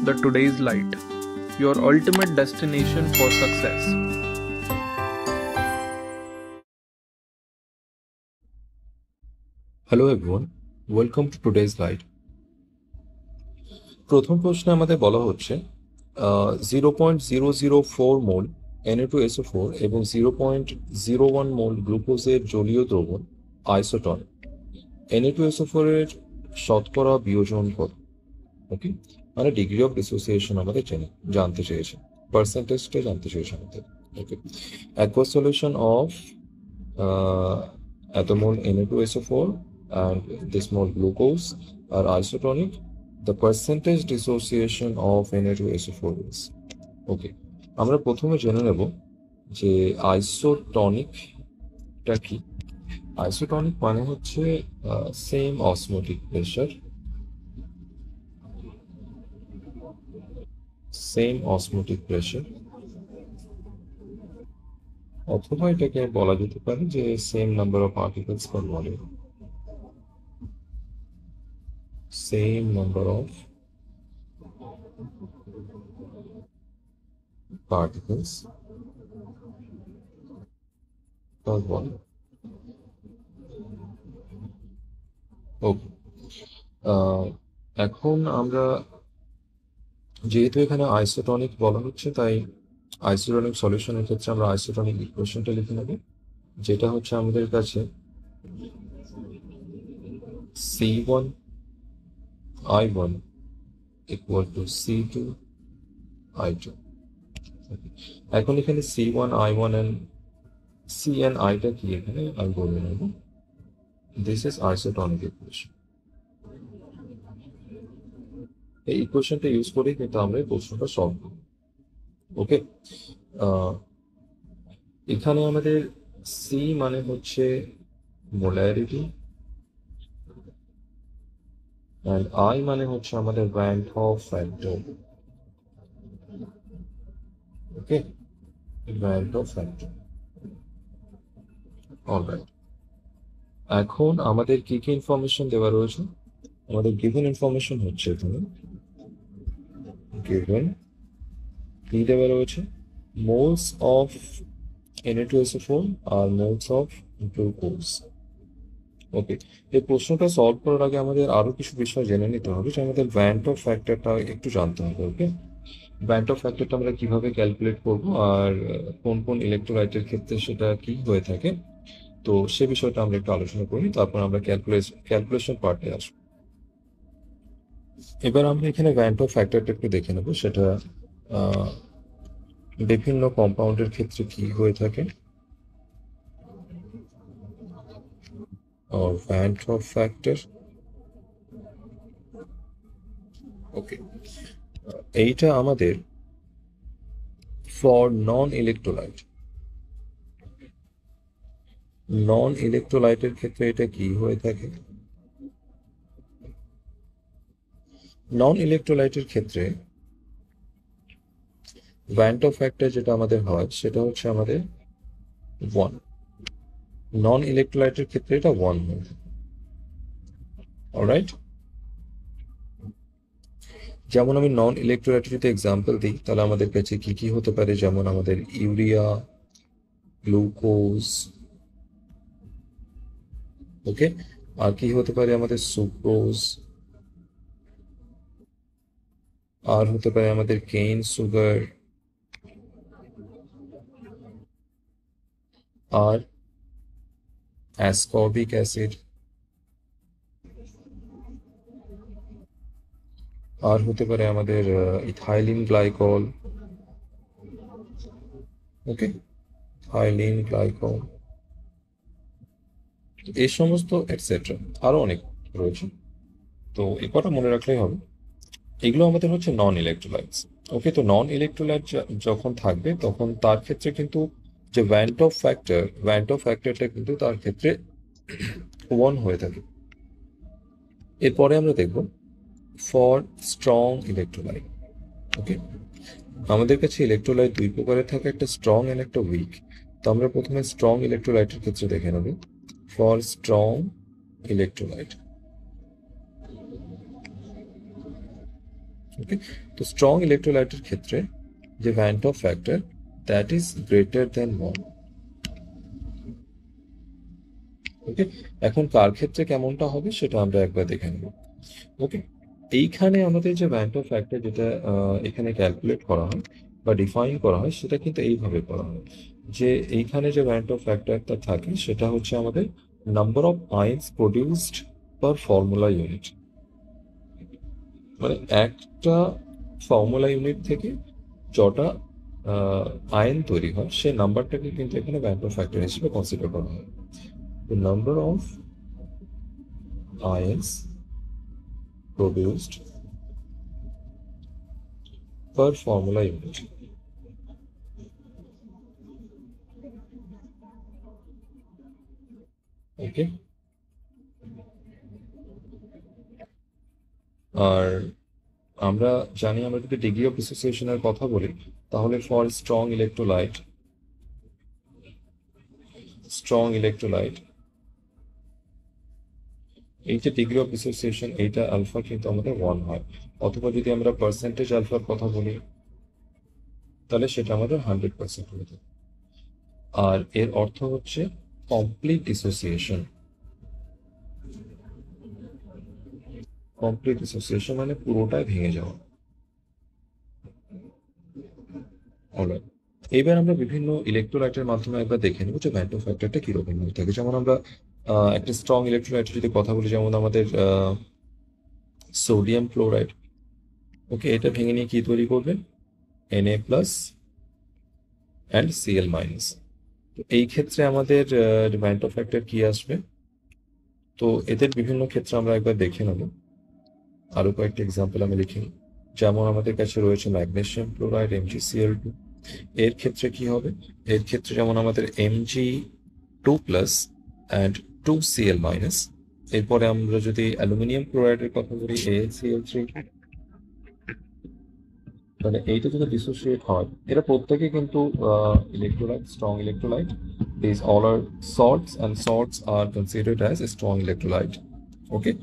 the Today's Light, your ultimate destination for success. Hello everyone, welcome to Today's Light. প্রথম প্রশ্নে আমাদের বলা হচ্ছে 0.004 মোল Na2SO4 এবং 0.01 মোল গ্লুকোজের জলীয় দ্রবণ আইসোটন Na2SO4 এর শতকরা বিয়োজন কত? ওকে, মানে ডিগ্রি অফ ডিসোসিয়েশন আমাদের জানতে চেয়েছে, পার্সেন্টেজটা জানতে চেয়েছে আমাদের। ওকে, aqueous solution of attomol Na2SO4 and this mole glucose are isotonic. The percentage dissociation of Na2SO4 is ওকে। আমরা প্রথমে জেনে নেব যে আইসোটনিকটা কি। আইসোটনিক মানে হচ্ছে সেম অসমোটিক প্রেশার, অথবা এটাকে বলা যেতে পারে যে same number of particles per volume, same number of particles per volume. ওকে, এখন আমরা যেহেতু এখানে আইসোটনিক বলা হচ্ছে, তাই আইসোটনিক সলিউশনের ক্ষেত্রে আমরা আইসোটনিক ইকুয়েশনটা লিখে নেব, যেটা হচ্ছে আমাদের কাছে C1I1 equal to C2I2। এখন এখানে C1I1 and C and I টা কি এখানে আমি বলে নেব। This is isotonic equation. এই ইকুয়েশনটা ইউজ করেই কিন্তু আমরা এই প্রশ্নটা সলভ করব। ওকে, এখানে আমাদের সি মানে হচ্ছে মোলারিটি and I মানে হচ্ছে আমাদের ভ্যান হফ ফ্যাক্টর। ওকে, ভ্যান হফ ফ্যাক্টর। অলরাইট, এখন আমাদের কি কি ইনফরমেশন দেওয়া রয়েছে? আমাদের গিভেন ইনফরমেশন হচ্ছে এখানে গিভেন কি দেওয়া রয়েছে, মোলস অফ Na2SO4 আর মোলস অফ গ্লুকোজ। ওকে, এই প্রশ্নটা সলভ করার আগে আমাদের আরো কিছু বিষয় জেনে নিতে হবে, যে আমাদের ভ্যান্ট অফ ফ্যাক্টরটা একটু জানতে হবে। ওকে, ভ্যান্ট অফ ফ্যাক্টরটা আমরা কিভাবে ক্যালকুলেট করব আর কোন কোন ইলেকট্রোলাইটের ক্ষেত্রে সেটা কি হয়ে থাকে, তো সে বিষয়টা আমরা একটু আলোচনা করি, তারপর আমরা ক্যালকুলেশন পার্টে আসবো। এবার আমরা এখানে ভ্যান্ট অফ ফ্যাক্টরটা একটু দেখে নেব, সেটা বিভিন্ন কম্পাউন্ডের ক্ষেত্রে কি হয়ে থাকে। ভ্যান্ট অফ ফ্যাক্টর, ওকে, এইটা আমাদের ফর নন ইলেকট্রোলাইটের ক্ষেত্রে এটা কি হয়ে থাকে। নন ইলেকট্রোলাইটের ক্ষেত্রে ভ্যান্ট অফ ফ্যাক্টর যেটা আমাদের হয় সেটা হচ্ছে আমাদের 1। নন ইলেকট্রোলাইটের ক্ষেত্রে এটা 1 হয়। অলরাইট, যেমন আমি নন ইলেকট্রোলাইটের যদি এক্সাম্পল দিই, তাহলে আমাদের কাছে কি কি হতে পারে, যেমন আমাদের ইউরিয়া, গ্লুকোজ, ওকে, আর কি হতে পারে আমাদের সুক্রোজ, আর হতে পারে আমাদের কেন সুগার, আর অ্যাসকর্বিক অ্যাসিড, আর হতে পারে আমাদের ইথাইলিন গ্লাইকল। ওকে, ইথাইলিন গ্লাইকল, এই সমস্ত এটসেট্রা আরো অনেক রয়েছে। তো এই কথা মনে রাখলেই হবে, এগুলো আমাদের হচ্ছে নন ইলেকট্রোলাইটস। ওকে, তো নন ইলেকট্রোলাইট যখন থাকবে তখন তার ক্ষেত্রে কিন্তু যে ভ্যান্ট অফ ফ্যাক্টরটা কিন্তু তার ক্ষেত্রে 1 হয়ে থাকে। এরপরে আমরা দেখব ফর স্ট্রং ইলেকট্রোলাইট। ওকে, আমাদের কাছে ইলেকট্রোলাইট দুই প্রকারের থাকে, একটা স্ট্রং এন্ড একটা উইক। তো আমরা প্রথমে স্ট্রং ইলেকট্রোলাইটের ক্ষেত্রে দেখে নেব। ফর স্ট্রং ইলেকট্রোলাইট, ওকে, তো স্ট্রং ইলেকট্রোলাইটের ক্ষেত্রে যে van Hoff factor that is greater than 1। Okay, এখন কার ক্ষেত্রে কেমনটা হবে সেটা আমরা একবার দেখে নেব। ওকে, এইখানে আমাদের যে ভ্যান টপ ফ্যাক্টর যেটা এখানে ক্যালকুলেট করা হয় বা ডিফাইন করা হয় সেটা কিন্তু এইভাবে করা হয় যে এইখানে যে ভ্যান টপ ফ্যাক্টরটা থাকে সেটা হচ্ছে আমাদের number of ions produced per formula unit. মানে একটা ফর্মুলা ইউনিট থেকে যটা আয়ন তৈরি হয় সেই নাম্বারটাকে কিন্তু এখানে ভ্যান টপ ফ্যাক্টর হিসেবে কনসিডার করা হয়। The number of ions produced per formula unit. ওকে, আর আমরা জানি আমরা যদি ডিগ্রি অফ ডিসোসিয়েশনের কথা বলি তাহলে ফর স্ট্রং ইলেকট্রোলাইট এই যে ডিগ্রি অফ ডিসোসিয়েশন এইটা আলফা কিন্তু আমাদের 1 হয়, অথবা যদি আমরা পার্সেন্টেজ আলফার কথা বলি তাহলে সেটা আমাদের 100% হয়ে যায়। আর এর অর্থ হচ্ছে কমপ্লিট ডিসোসিয়েশন। কমপ্লিট ডিসোসিয়েশন মানে পুরোটাই ভেঙে যাওয়া। অলরাইট, এবার আমরা বিভিন্ন ইলেকট্রোলাইটের মাধ্যমে একবার দেখে নেব যে ভ্যান টপ ফ্যাক্টরটা কিরকম হয়ে থাকে। যেমন আমরা একটা স্ট্রং ইলেকট্রোলাইটের যদি কথা বলি, যেমন আমাদের সোডিয়াম ক্লোরাইড। ওকে, এটা ভেঙে নিয়ে কি তৈরি করবেন? Na plus and Cl minus. তো এই ক্ষেত্রে আমাদের ভ্যান টপ ফ্যাক্টর কি আসবে? তো এদের বিভিন্ন ক্ষেত্রে আমরা একবার দেখে নেব। আরো কয়েকটি এক্সাম্পল আমি লিখি। যেমন আমাদের কাছে রয়েছে ম্যাগনেসিয়াম ক্লোরাইড MgCl2। এর ক্ষেত্রে কি হবে? এর ক্ষেত্রে যেমন আমাদের Mg2 plus and 2Cl minus. এরপরে আমরা যদি অ্যালুমিনিয়াম ক্লোরাইডের কথা বলি AlCl3, মানে এইটা যদি ডিসোসিয়েট হয়, এরা প্রত্যেকে কিন্তু electrolyte, strong electrolyte. These all are salts and salts are considered as a strong electrolyte. Okay,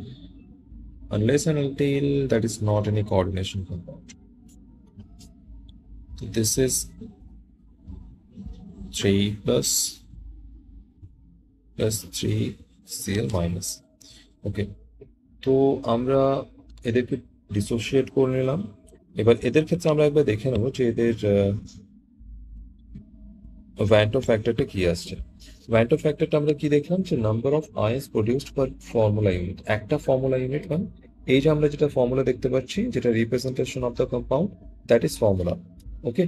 unless and until that is not any coordination compound. So this is 3 plus 3Cl minus. ওকে, তো আমরা এদেরকে dissociate করে নিলাম। এবার এদের ক্ষেত্রে আমরা একবার দেখে নেবো যে এদের ভ্যান টপ ফ্যাক্টরটা কি আসছে। ভ্যান টপ ফ্যাক্টরটা আমরা কি দেখলাম যে number of ions produced per formula unit. একটা ফর্মুলা ইউনিট মানে এই যে আমরা যেটা ফর্মুলা দেখতে পাচ্ছি যেটা representation of the compound that is formula. Okay,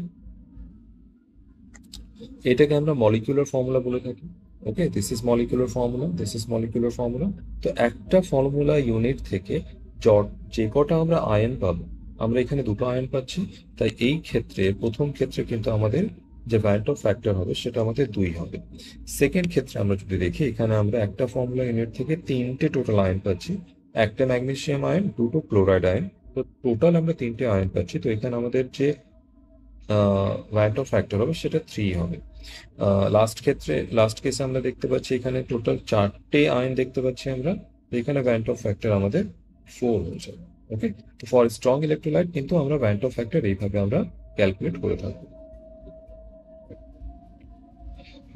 এটাকে আমরা মলিকুলার ফর্মুলা বলে থাকি। Okay, this is molecular formula, this is molecular formula. তো একটা ফর্মুলা ইউনিট থেকে যে কটা আমরা আয়ন পাবো, আমরা এখানে দুটো আয়ন পাচ্ছি, তাই এই ক্ষেত্রে প্রথম ক্ষেত্রে কিন্তু আমাদের যে ভ্যান টপ ফ্যাক্টর হবে সেটা আমাদের 2 হবে। সেকেন্ড ক্ষেত্রে আমরা যদি দেখি এখানে আমরা একটা ফর্মুলা ইউনিট থেকে 3টে টোটাল আয়ন পাচ্ছি, একটা ম্যাগনেসিয়াম আয়ন, 2টো ক্লোরাইড আয়ন। তো টোটাল আমরা 3টে আয়ন পাচ্ছি। তো এখানে আমাদের যে ভ্যান টপ ফ্যাক্টর হবে সেটা 3 হবে। লাস্ট কেসে আমরা দেখতে পাচ্ছি এখানে টোটাল 4টে আয়ন দেখতে পাচ্ছি আমরা, এখানে ভ্যান টপ ফ্যাক্টর আমাদের 4 হয়ে যাবে। ওকে, তো ফর স্ট্রং ইলেকট্রোলাইট কিন্তু আমরা ভ্যান টপ ফ্যাক্টর এইভাবে আমরা ক্যালকুলেট করে থাকবো।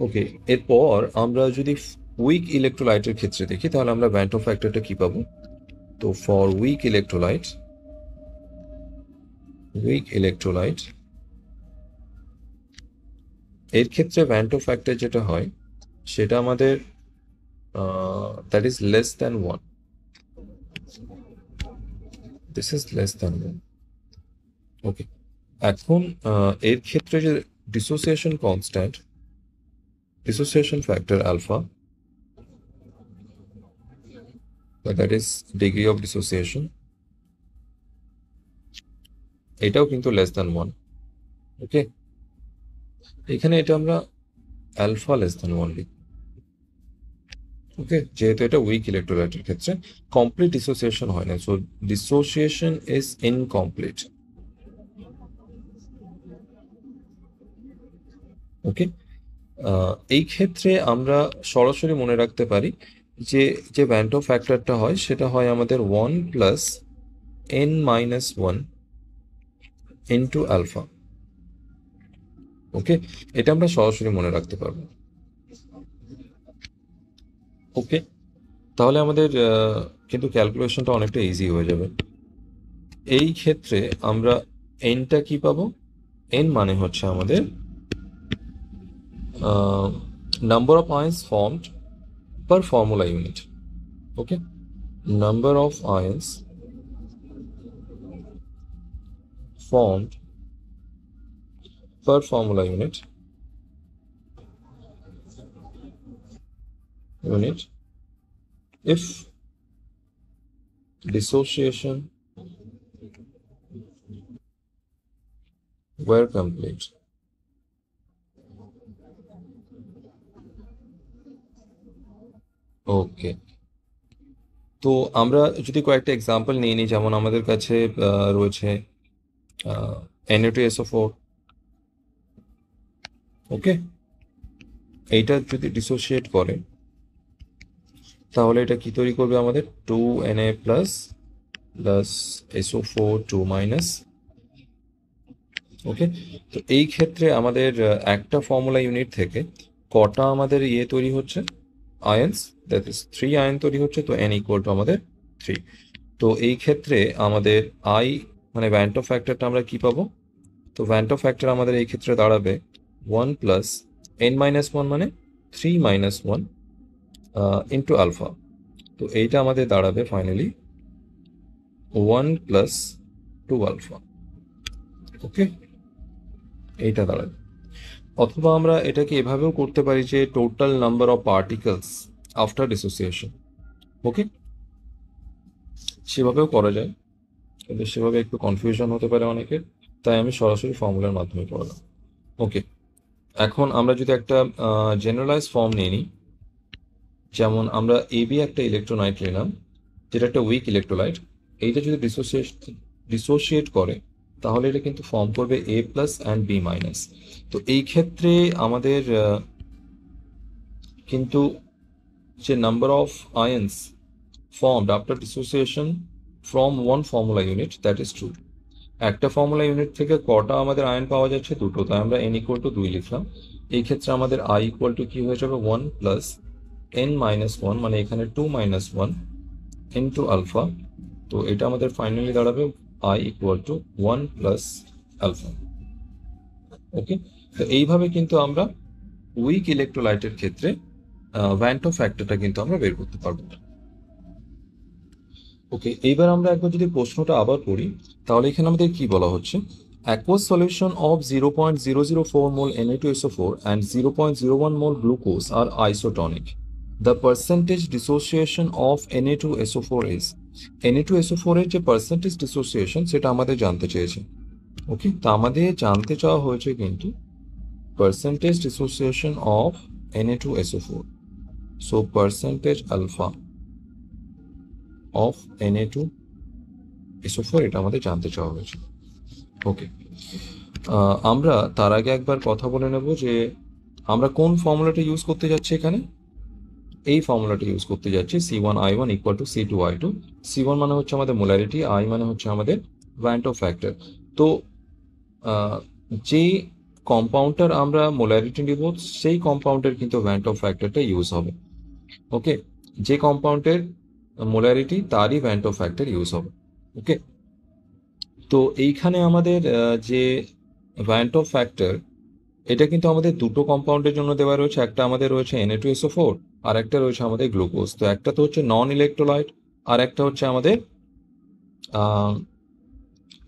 ওকে, এরপর আমরা যদি উইক ইলেকট্রোলাইটের ক্ষেত্রে দেখি তাহলে আমরা ভ্যান টপ ফ্যাক্টরটা কি পাবো? তো ফর উইক ইলেকট্রোলাইট এর ক্ষেত্রে ভ্যান টপ ফ্যাক্টর যেটা হয় সেটা আমাদের that is less than 1। This is less than 1। Okay, এখন এর ক্ষেত্রে যে dissociation factor alpha, that is degree of dissociation, এটাও কিন্তু লেস দ্যান 1। ওকে, এখানে এটা আমরা আলফা লেস দ্যান 1 লিখি। ওকে, যেহেতু এটা উইক ইলেকট্রোলাইটের ক্ষেত্রে কমপ্লিট ডিসোসিয়েশন হয় না, সো ডিসোসিয়েশন ইজ ইনকমপ্লিট। ওকে, এই ক্ষেত্রে আমরা সরাসরি মনে রাখতে পারি যে যে ভ্যান টপ ফ্যাক্টরটা হয় সেটা হয় আমাদের 1 plus n minus 1 into alpha. Okay, এটা আমরা সরাসরি মনে রাখতে পারবো। ওকে, তাহলে আমাদের কিন্তু ক্যালকুলেশনটা অনেকটা ইজি হয়ে যাবে। এই ক্ষেত্রে আমরা এনটা কি পাবো? এন মানে হচ্ছে আমাদের number of আয়ন্স formed per formula unit. Okay, number of আয়ন্স formed per formula unit if dissociation were complete. ওকে, তো আমরা যদি কয়েকটা এক্সাম্পল নিয়ে নিই, যেমন আমাদের কাছে রয়েছে Na2SO4। ওকে, এইটা যদি ডিসোসিয়েট করে তাহলে এটা কি তৈরি করবে? আমাদের 2Na plus plus SO4 2 minus. ওকে, তো এই ক্ষেত্রে আমাদের একটা ফর্মুলা ইউনিট থেকে কটা আমাদের তৈরি হচ্ছে? আয়ন্স, দ্যাট ইজ 3 আয়ন তৈরি হচ্ছে। তো n ইকুয়াল টু আমাদের 3। তো এই ক্ষেত্রে আমাদের আই মানে ভ্যান্টো ফ্যাক্টরটা আমরা কি পাবো? তো ভ্যান্টো ফ্যাক্টর আমাদের এই ক্ষেত্রে দাঁড়াবে 1 প্লাস n মাইনাস 1 মানে 3 মাইনাস 1 ইন্টু আলফা। তো এইটা আমাদের দাঁড়াবে ফাইনালি 1 প্লাস 2 আলফা। ওকে, এইটা দাঁড়াবে। অথবা আমরা এটাকে এভাবেও করতে পারি যে total number of particles after dissociation. Okay, সেভাবেও করা যায়, কিন্তু সেভাবে একটু কনফিউশন হতে পারে অনেকের, তাই আমি সরাসরি ফর্মুলার মাধ্যমে পড়ালাম। ওকে, এখন আমরা যদি একটা জেনারেলাইজ ফর্ম নিয়ে নিই, যেমন আমরা এবি একটা ইলেকট্রোলাইট নিলাম, যেটা একটা উইক ইলেকট্রোলাইট। এইটা যদি ডিসোসিয়েট করে তাহলে এটা কিন্তু ফর্ম করবে এ প্লাস অ্যান্ড বি মাইনাস। তো এই ক্ষেত্রে আমাদের কিন্তু যে number of আয়ন্স formed after dissociation from one formula unit, that is true. একটা ফর্মুলা ইউনিট থেকে কটা আমাদের আয়ন পাওয়া যাচ্ছে? দুটো। তাই আমরা n ইকুয়াল টু 2 লিখলাম। এই ক্ষেত্রে আমাদের i ইকুয়াল টু কি হয়ে যাবে? 1 প্লাস n মাইনাস 1 মানে এখানে 2 মাইনাস 1 ইন্টু আলফা। তো এটা আমাদের ফাইনালি দাঁড়াবে i equal to 1 plus alpha. Okay, তো এইভাবে কিন্তু আমরা উইক ইলেকট্রোলাইটের ক্ষেত্রে ভ্যান্টো ফ্যাক্টরটা কিন্তু আমরা বের করতে পারবো। ওকে, এইবার আমরা একবার যদি প্রশ্নটা আবার পড়ি, তাহলে এখানে আমাদের কি বলা হচ্ছে? aqueous solution of 0.004 mol Na2SO4 and 0.01 mol glucose are isotonic. The percentage dissociation of Na2SO4 is Na2SO4 এর যে পার্সেন্টেজ ডিসোসিয়েশন সেটা আমাদের জানতে চেয়েছে। ওকে, তা আমাদের জানতে চাওয়া হয়েছে কিন্তু percentage dissociation of Na2SO4, so percentage alpha of Na2SO4 এটা আমাদের জানতে চাওয়া হয়েছে। ওকে, আমরা তার আগে একবার কথা বলে নেব যে আমরা কোন ফর্মুলাটা ইউজ করতে যাচ্ছি এখানে। এই ফর্মুলাটা ইউজ করতে যাচ্ছি C1I1 equal to C2I2। C1 মানে হচ্ছে আমাদের মোলারিটি, I মানে হচ্ছে আমাদের ভ্যান্টো ফ্যাক্টর। তো যে কম্পাউন্ডটার আমরা মোলারিটি নিব সেই কম্পাউন্ডের কিন্তু ভ্যান্টো ফ্যাক্টরটা ইউজ হবে। ওকে, যে কম্পাউন্ডের মোলারিটি তারই ভ্যান্টো ফ্যাক্টর ইউজ হবে। ওকে, তো এইখানে আমাদের যে ভ্যান্টো ফ্যাক্টর এটা কিন্তু আমাদের দুটো কম্পাউন্ডের জন্য দেওয়া রয়েছে। একটা আমাদের রয়েছে Na2SO4 আর একটা রয়েছে আমাদের গ্লুকোজ। তো একটা তো হচ্ছে নন ইলেকট্রোলাইট আর একটা হচ্ছে আমাদের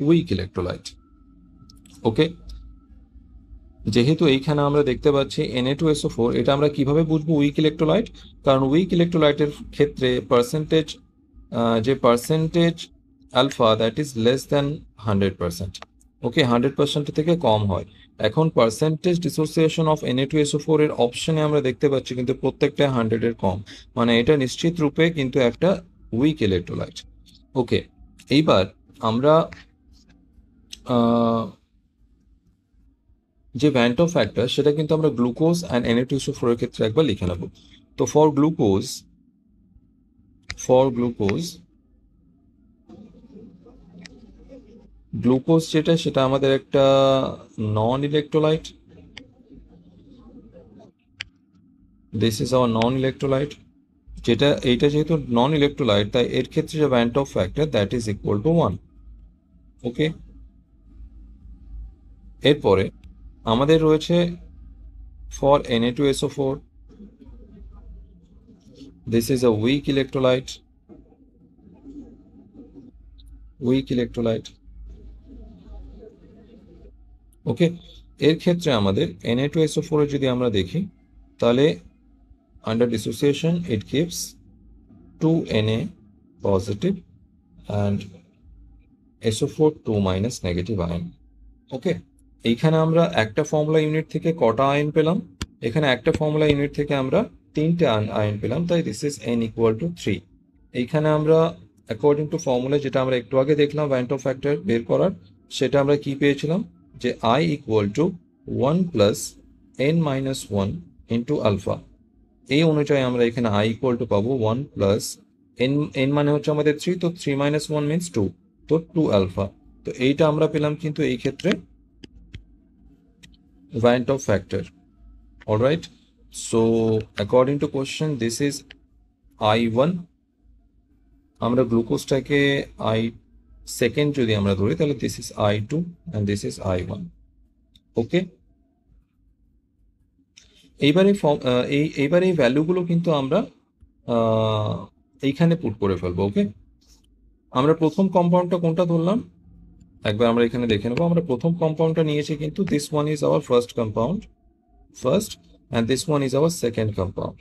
উইক ইলেকট্রোলাইট। ওকে, যেহেতু এইখানে আমরা দেখতে পাচ্ছি Na2SO4, এটা আমরা কিভাবে বুঝবো উইক ইলেকট্রোলাইট? কারণ উইক ইলেকট্রোলাইটের ক্ষেত্রে যে percentage alpha that is less than 100%। Okay, 100% থেকে কম হয়। এখন পার্সেন্টেজ ডিসোসিয়েশন অফ Na2SO4 এর অপশনে আমরা দেখতে পাচ্ছি কিন্তু প্রত্যেকটা 100 এর কম, মানে এটা নিশ্চিত রূপে কিন্তু একটা উইক ইলেকট্রোলাইট। ওকে, এইবার আমরা যে ভ্যান্টো ফ্যাক্টর সেটা কিন্তু আমরা গ্লুকোজ অ্যান্ড Na2SO4 এর ক্ষেত্রে একবার লিখে নেব। তো ফর গ্লুকোজ গ্লুকোজ যেটা সেটা আমাদের একটা non electrolyte, this is our non electrolyte. এইটা যেহেতু নন ইলেকট্রোলাইট তাই এর ক্ষেত্রে যে van Hoff factor that is equal to 1। Okay, এরপরে আমাদের রয়েছে for Na2SO4, this is a weak electrolyte, okay. এর ক্ষেত্রে আমাদের Na2SO4 এর যদি আমরা দেখি তাহলে under dissociation it gives 2Na positive and SO4 2- negative ion. Okay, এইখানে আমরা একটা ফর্মুলা ইউনিট থেকে কটা আয়ন পেলাম? এখানে একটা ফর্মুলা ইউনিট থেকে আমরা 3টে আয়ন পেলাম, তাই this is n equal to 3। এইখানে আমরা অ্যাকর্ডিং টু ফর্মুলা যেটা আমরা একটু আগে দেখলাম ভ্যান টপ ফ্যাক্টর বের করার, সেটা আমরা কি পেয়েছিলাম যে I equal to 1 plus n-1 into alpha. এই অনুযায়ী আমরা এখানে I ইকুয়াল টু পাবো 1 প্লাস n মানে হচ্ছে আমাদের 3, তো 3 - 1 মিনস 2, তো 2 আলফা। তো এইটা আমরা পেলাম কিন্তু এই ক্ষেত্রে van Hoff factor. Alright, so according to question this is I1। আমরা গ্লুকোজটাকে I সেকেন্ড যদি আমরা ধরি তাহলে this is I2 and this is I1। ওকে, এইবারে এই ভ্যালুগুলো কিন্তু আমরা এইখানে পুট করে ফেলবো। ওকে, আমরা প্রথম কম্পাউন্ডটা কোনটা ধরলাম একবার আমরা এখানে দেখে নেবো। আমরা প্রথম কম্পাউন্ডটা নিয়েছি কিন্তু this one is our first compound, and this one is our second compound.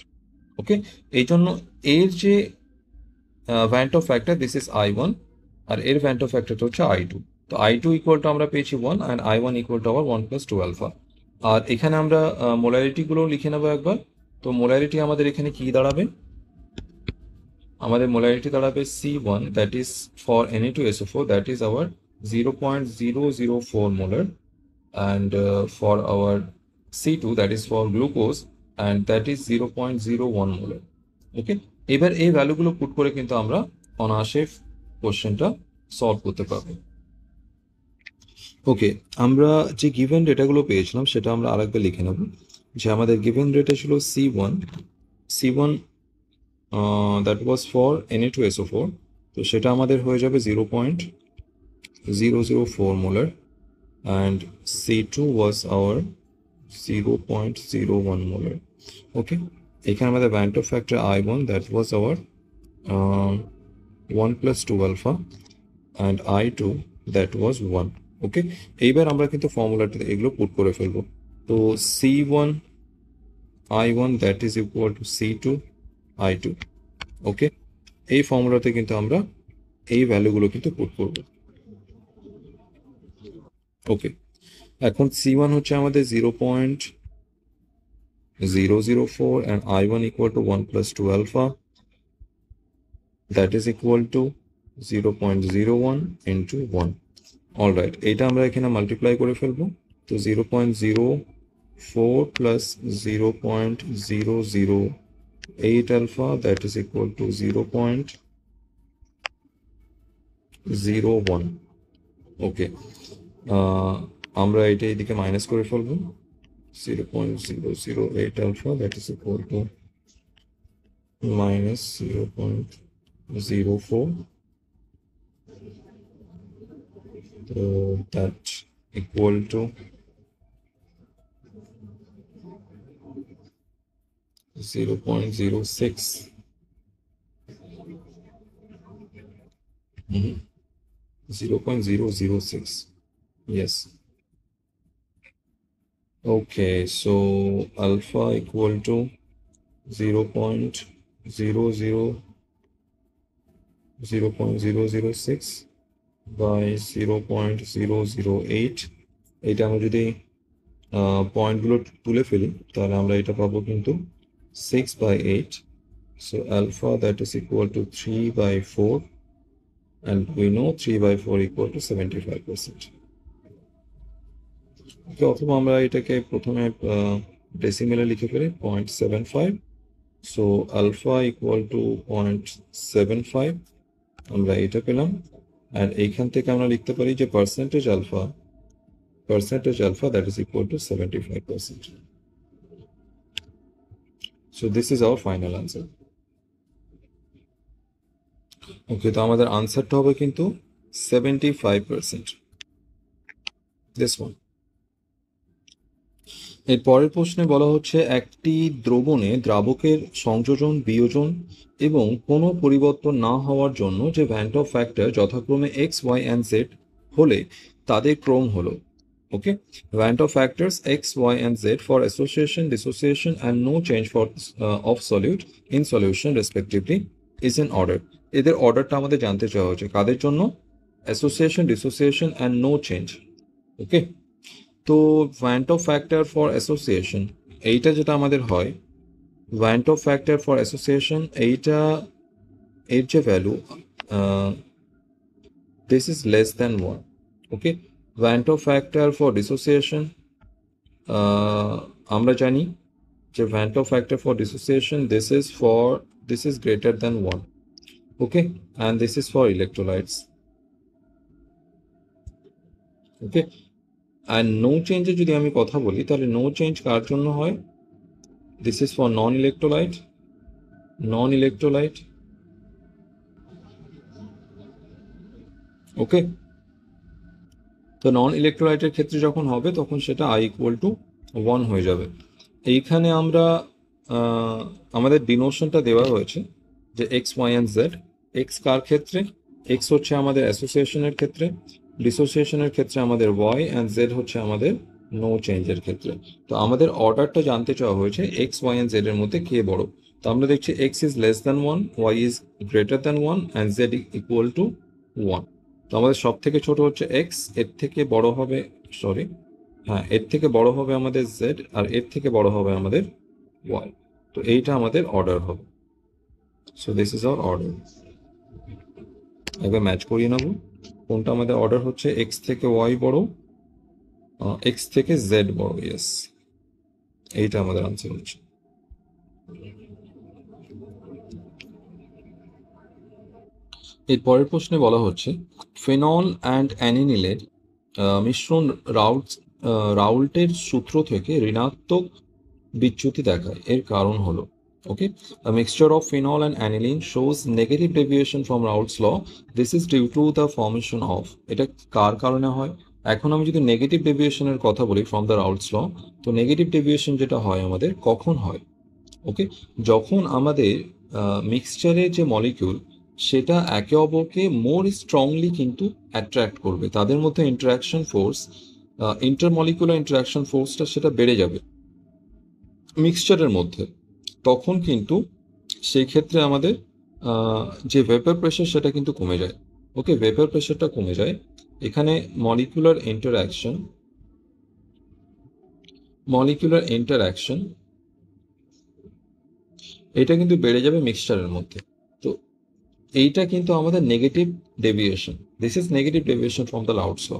Okay, এই জন্য এর যে van Hoff factor this is I1 আর এর ভ্যান টপ ফ্যাক্টরটা হচ্ছে I2। তো I2 ইকুয়াল টু আমরা পেয়েছি 1 অ্যান্ড I1 ইকুয়াল টু আবার 1 প্লাস 2 আলফা। আর এখানে আমরা মোলারিটিগুলো লিখে নেবো একবার। তো মোলারিটি আমাদের এখানে কি দাঁড়াবে? আমাদের মোলারিটি দাঁড়াবে C1 that is for Na2SO4 that is hour 0.004 molar and for our C2 that is for glucose and that is 0.01 molar. ওকে, এবার এই ভ্যালুগুলো পুট করে কিন্তু আমরা অনায়াসে কোশ্চেনটা সলভ করতে পারবো। ওকে, আমরা যে গিভেন ডেটাগুলো পেয়েছিলাম সেটা আমরা আরেকবার লিখে নেব। যে আমাদের গিভেন ডেটা ছিল C1 that was for Na2SO4, তো সেটা আমাদের হয়ে যাবে 0.004 molar and C2 was our 0.01 molar. Okay, এখানে আমাদের van Hoff factor I1 that was our 1 plus 2 alpha and I2 that was 1. ওকে, এইবার আমরা কিন্তু ফর্মুলাটাতে এগুলো পুট করে ফেলবো। তো C1 I1 that is equal to C2 I2। ওকে, এই ফর্মুলাতে কিন্তু আমরা এই ভ্যালুগুলো কিন্তু পুট করবো। ওকে, এখন C1 হচ্ছে আমাদের 0.004 and I1 equal to 1 plus 2 alpha that is equal to 0.01 into 1. Alright, এটা আমরা এখানে মাল্টিপ্লাই করে ফেলবো। তো 0.04 plus 0.008 alpha that is equal to 0.01. ওকে, আমরা এটা এদিকে মাইনাস করে ফেলবো। 0.008 alpha that is equal to minus 0.04. So that equal to 0.06. 0.006. Yes. Okay, so alpha equal to 0.006 by 0.008. এটা আমরা যদি পয়েন্টগুলো তুলে ফেলি তাহলে আমরা এটা পাবো কিন্তু 6/8. So alpha that is equal to 3/4 and we know 3/4 equal to 75%. অথবা আমরা এটাকে প্রথমে ডেসিমেলে লিখে ফেলি 0.75. সো আলফা ইকুয়াল টু 0.75 আমরা এটা পেলাম। অ্যান্ড এইখান থেকে আমরা লিখতে পারি যে percentage alpha that is equal to 75%. So this is our final answer. ওকে, তো আমাদের আনসারটা হবে কিন্তু 75%, this one. এর পরের প্রশ্নে বলা হচ্ছে একটি দ্রবণে দ্রাবকের সংযোজন, বিয়োজন এবং কোনো পরিবর্তন না হওয়ার জন্য যে ভ্যান অফ ফ্যাক্টর যথাক্রমে এক্স, ওয়াই অ্যান্ড জেড হলে তাদের ক্রম হলো। Okay, van Hoff factors x, y and z for association, dissociation and no change for of solute in solution respectively is in order. এদের অর্ডারটা আমাদের জানতে চাওয়া হচ্ছে কাদের জন্য? Association, dissociation and no change. Okay, তো van't Hoff factor for association এইটা যেটা আমাদের হয়, van't Hoff factor for association এইটা এর যে value this is less than 1। Okay, vent Hoff factor for dissociation আমরা জানি যে vent Hoff factor for dissociation this is greater than 1. Okay, and this is for electrolytes. Okay, and no change যদি আমি কথা বলি তাহলে no change কার জন্য হয়? This is for non-electrolyte. ওকে, তো নন ইলেকট্রোলাইটের ক্ষেত্রে যখন হবে তখন সেটা I equal to 1 হয়ে যাবে। এইখানে আমরা আমাদের ডিনোশনটা দেওয়া হয়েছে যে x, y and z. X কার ক্ষেত্রে? এক্স হচ্ছে আমাদের অ্যাসোসিয়েশনের ক্ষেত্রে, ডিসোসিয়েশনের ক্ষেত্রে আমাদের ওয়াই, অ্যান্ড জেড হচ্ছে আমাদের নো চেঞ্জের ক্ষেত্রে। তো আমাদের অর্ডারটা জানতে চাওয়া হয়েছে এক্স, ওয়াই অ্যান্ড জেড এর মধ্যে কে বড়। তো আমরা দেখছি X is less than 1, Y is greater than 1 and Z equal to 1। তো আমাদের সব থেকে ছোট হচ্ছে এক্স, এর থেকে বড় হবে এর থেকে বড় হবে আমাদের জেড, আর এর থেকে বড় হবে আমাদের ওয়াই। তো এইটা আমাদের অর্ডার হবে। So this is hour order. একবার ম্যাচ করিয়ে নেব কোনটা আমাদের অর্ডার হচ্ছে। এক্স থেকে ওয়াই বড়, এক্স থেকে জেড বড়। ইয়েস, এইটা আমাদের আনসার হচ্ছে। এর পরের প্রশ্নে বলা হচ্ছে ফেনল অ্যান্ড অ্যানিলিনের মিশ্রণ রাউল্টের সূত্র থেকে ঋণাত্মক বিচ্যুতি দেখায়, এর কারণ হলো। ওকে, a mixture of phenol and aniline shows negative deviation from Raoult's law. This is due to the formation of, এটা কার কারণে হয়? এখন আমি যদি নেগেটিভ ডেভিয়েশনের কথা বলি ফ্রম দ্য রাউল্টস ল, তো নেগেটিভ ডেভিয়েশন যেটা হয় আমাদের কখন হয়? ওকে, যখন আমাদের মিক্সচারের যে মলিকিউল সেটা একে অপরকে মোর স্ট্রংলি কিন্তু অ্যাট্রাক্ট করবে, তাদের মধ্যে ইন্টারাকশন ফোর্স, ইন্টারমলিকুলার ইন্টারাকশন ফোর্সটা সেটা বেড়ে যাবে মিক্সচারের মধ্যে। তখন কিন্তু সেই ক্ষেত্রে আমাদের যে ভেপার প্রেশার সেটা কিন্তু কমে যায়। ওকে, ভেপার প্রেশারটা কমে যায়। এখানে মলিকুলার ইন্টারাকশন এটা কিন্তু বেড়ে যাবে মিক্সচারের মধ্যে। তো এইটা কিন্তু আমাদের negative deviation. This is negative deviation from the Raoult's law.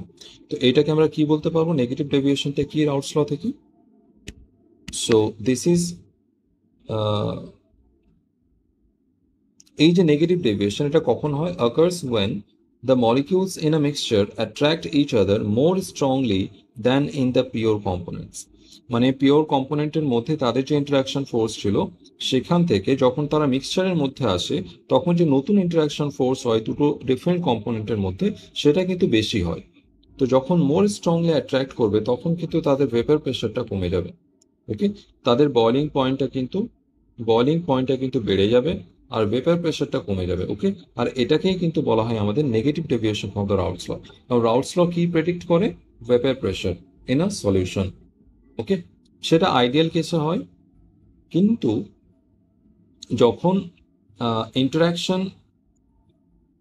তো এইটাকে আমরা কি বলতে পারবো? নেগেটিভ ডেভিয়েশনটা কি রাউল্টস ল থেকে? সো দিস ইজ এই যে নেগেটিভ ডেভিয়েশন এটা কখন হয়? occurs when the molecules in a mixture attract each other more strongly than in the pure components. মানে পিওর কম্পোনেন্টের মধ্যে তাদের যে ইন্টারাকশন ফোর্স ছিল সেখান থেকে যখন তারা মিক্সচারের মধ্যে আসে তখন যে নতুন ইন্টারাকশন ফোর্স হয় দুটো ডিফারেন্ট কম্পোনেন্টের মধ্যে সেটা কিন্তু বেশি হয়। তো যখন মোর স্ট্রংলি অ্যাট্রাক্ট করবে তখন কিন্তু তাদের ভেপার প্রেশারটা কমে যাবে। ওকে, তাদের বয়লিং পয়েন্টটা কিন্তু বেড়ে যাবে আর ভেপার প্রেশারটা কমে যাবে। ওকে, আর এটাকেই কিন্তু বলা হয় আমাদের negative deviation from the Raoult's law. Raoult's law কি প্রেডিক্ট করে? Vapour pressure in a solution. Okay, সেটা আইডিয়াল কেসে হয়, কিন্তু যখন ইন্টারাকশন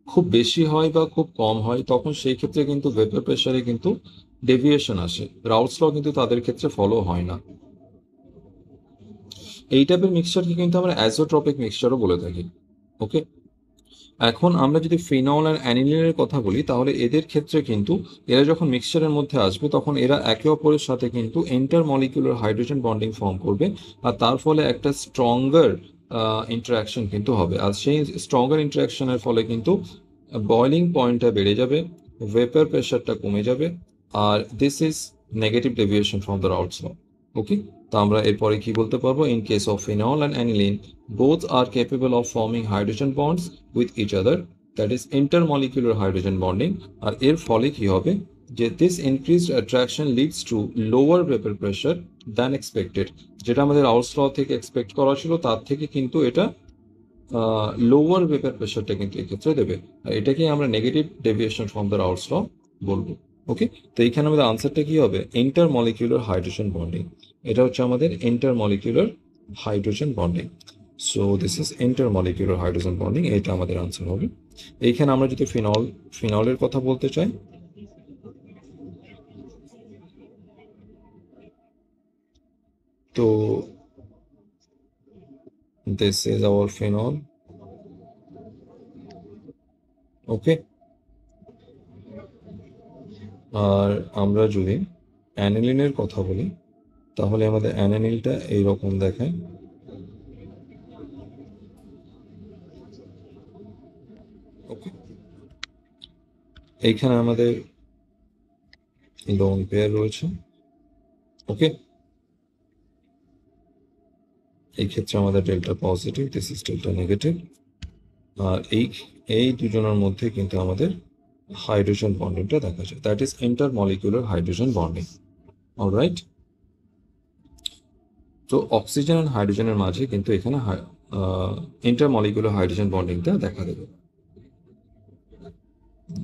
খুব বেশি হয় বা খুব কম হয় তখন সেই ক্ষেত্রে কিন্তু ভেপার প্রেশারে কিন্তু ডেভিয়েশন আসে। রাউল্টস ল কিন্তু তাদের ক্ষেত্রে ফলো হয় না। এই টাইপের মিক্সচারকে কিন্তু আমরা অ্যাজোট্রপিক মিক্সচারও বলে থাকি। ওকে, এখন আমরা যদি ফিনল আর অ্যানিলিনের কথা বলি তাহলে এদের ক্ষেত্রে কিন্তু এরা যখন মিক্সচারের মধ্যে আসবে তখন এরা একে অপরের সাথে কিন্তু ইন্টারমলিকুলার হাইড্রোজেন বন্ডিং ফর্ম করবে আর তার ফলে একটা স্ট্রঙ্গার ইন্টারাকশন কিন্তু হবে। আর সেই স্ট্রঙ্গার ইন্টারাকশনের ফলে কিন্তু বয়লিং পয়েন্টটা বেড়ে যাবে, ভেপার প্রেশারটা কমে যাবে, আর this is negative deviation from the Raoult's law. Okay, তো আমরা এরপরে কি বলতে পারবো, in case of phenol and aniline both are capable of forming hydrogen bonds with each other, that is intermolecular hydrogen bonding. আর এর ফলে কি হবে, যে this increased attraction leads to lower vapour pressure than expected. যেটা আমাদের রাউলস ল থেকে expect করা ছিল তার থেকে কিন্তু এটা লোয়ার ভেপার প্রেশারটা কিন্তু এক্ষেত্রে দেবে। আর এটাকে আমরা negative deviation from the Raoult's ল বলবো। ওকে, তো এইখানে আমাদের আনসারটা কি হবে, ইন্টারমলিকুলার হাইড্রোজেন বন্ডিং। এটা হচ্ছে আমাদের intermolecular hydrogen bonding. So this is intermolecular hydrogen bonding, এটা আমাদের আনসার হবে। এইখানে আমরা যদি ফিনলের কথা বলতে চাই, তো দিস ইজ আওয়ার ফিনল। ওকে, আর আমরা যদি অ্যানিলিনের কথা বলি তাহলে আমাদের অ্যানানিলটা এইরকম দেখায়। ওকে, এইখানে আমাদের লোন পেয়ার রয়েছে। ওকে, এই ক্ষেত্রে আমাদের delta positive, this is delta negative. আর এই দুজনের মধ্যে কিন্তু আমাদের হাইড্রোজেন বন্ডিংটা দেখা যায়, that is intermolecular hydrogen bonding. Alright, তো অক্সিজেন আর হাইড্রোজেনের মাঝে কিন্তু এখানে ইন্টারমলিকুলার হাইড্রোজেন বন্ডিংটা দেখা দেবে।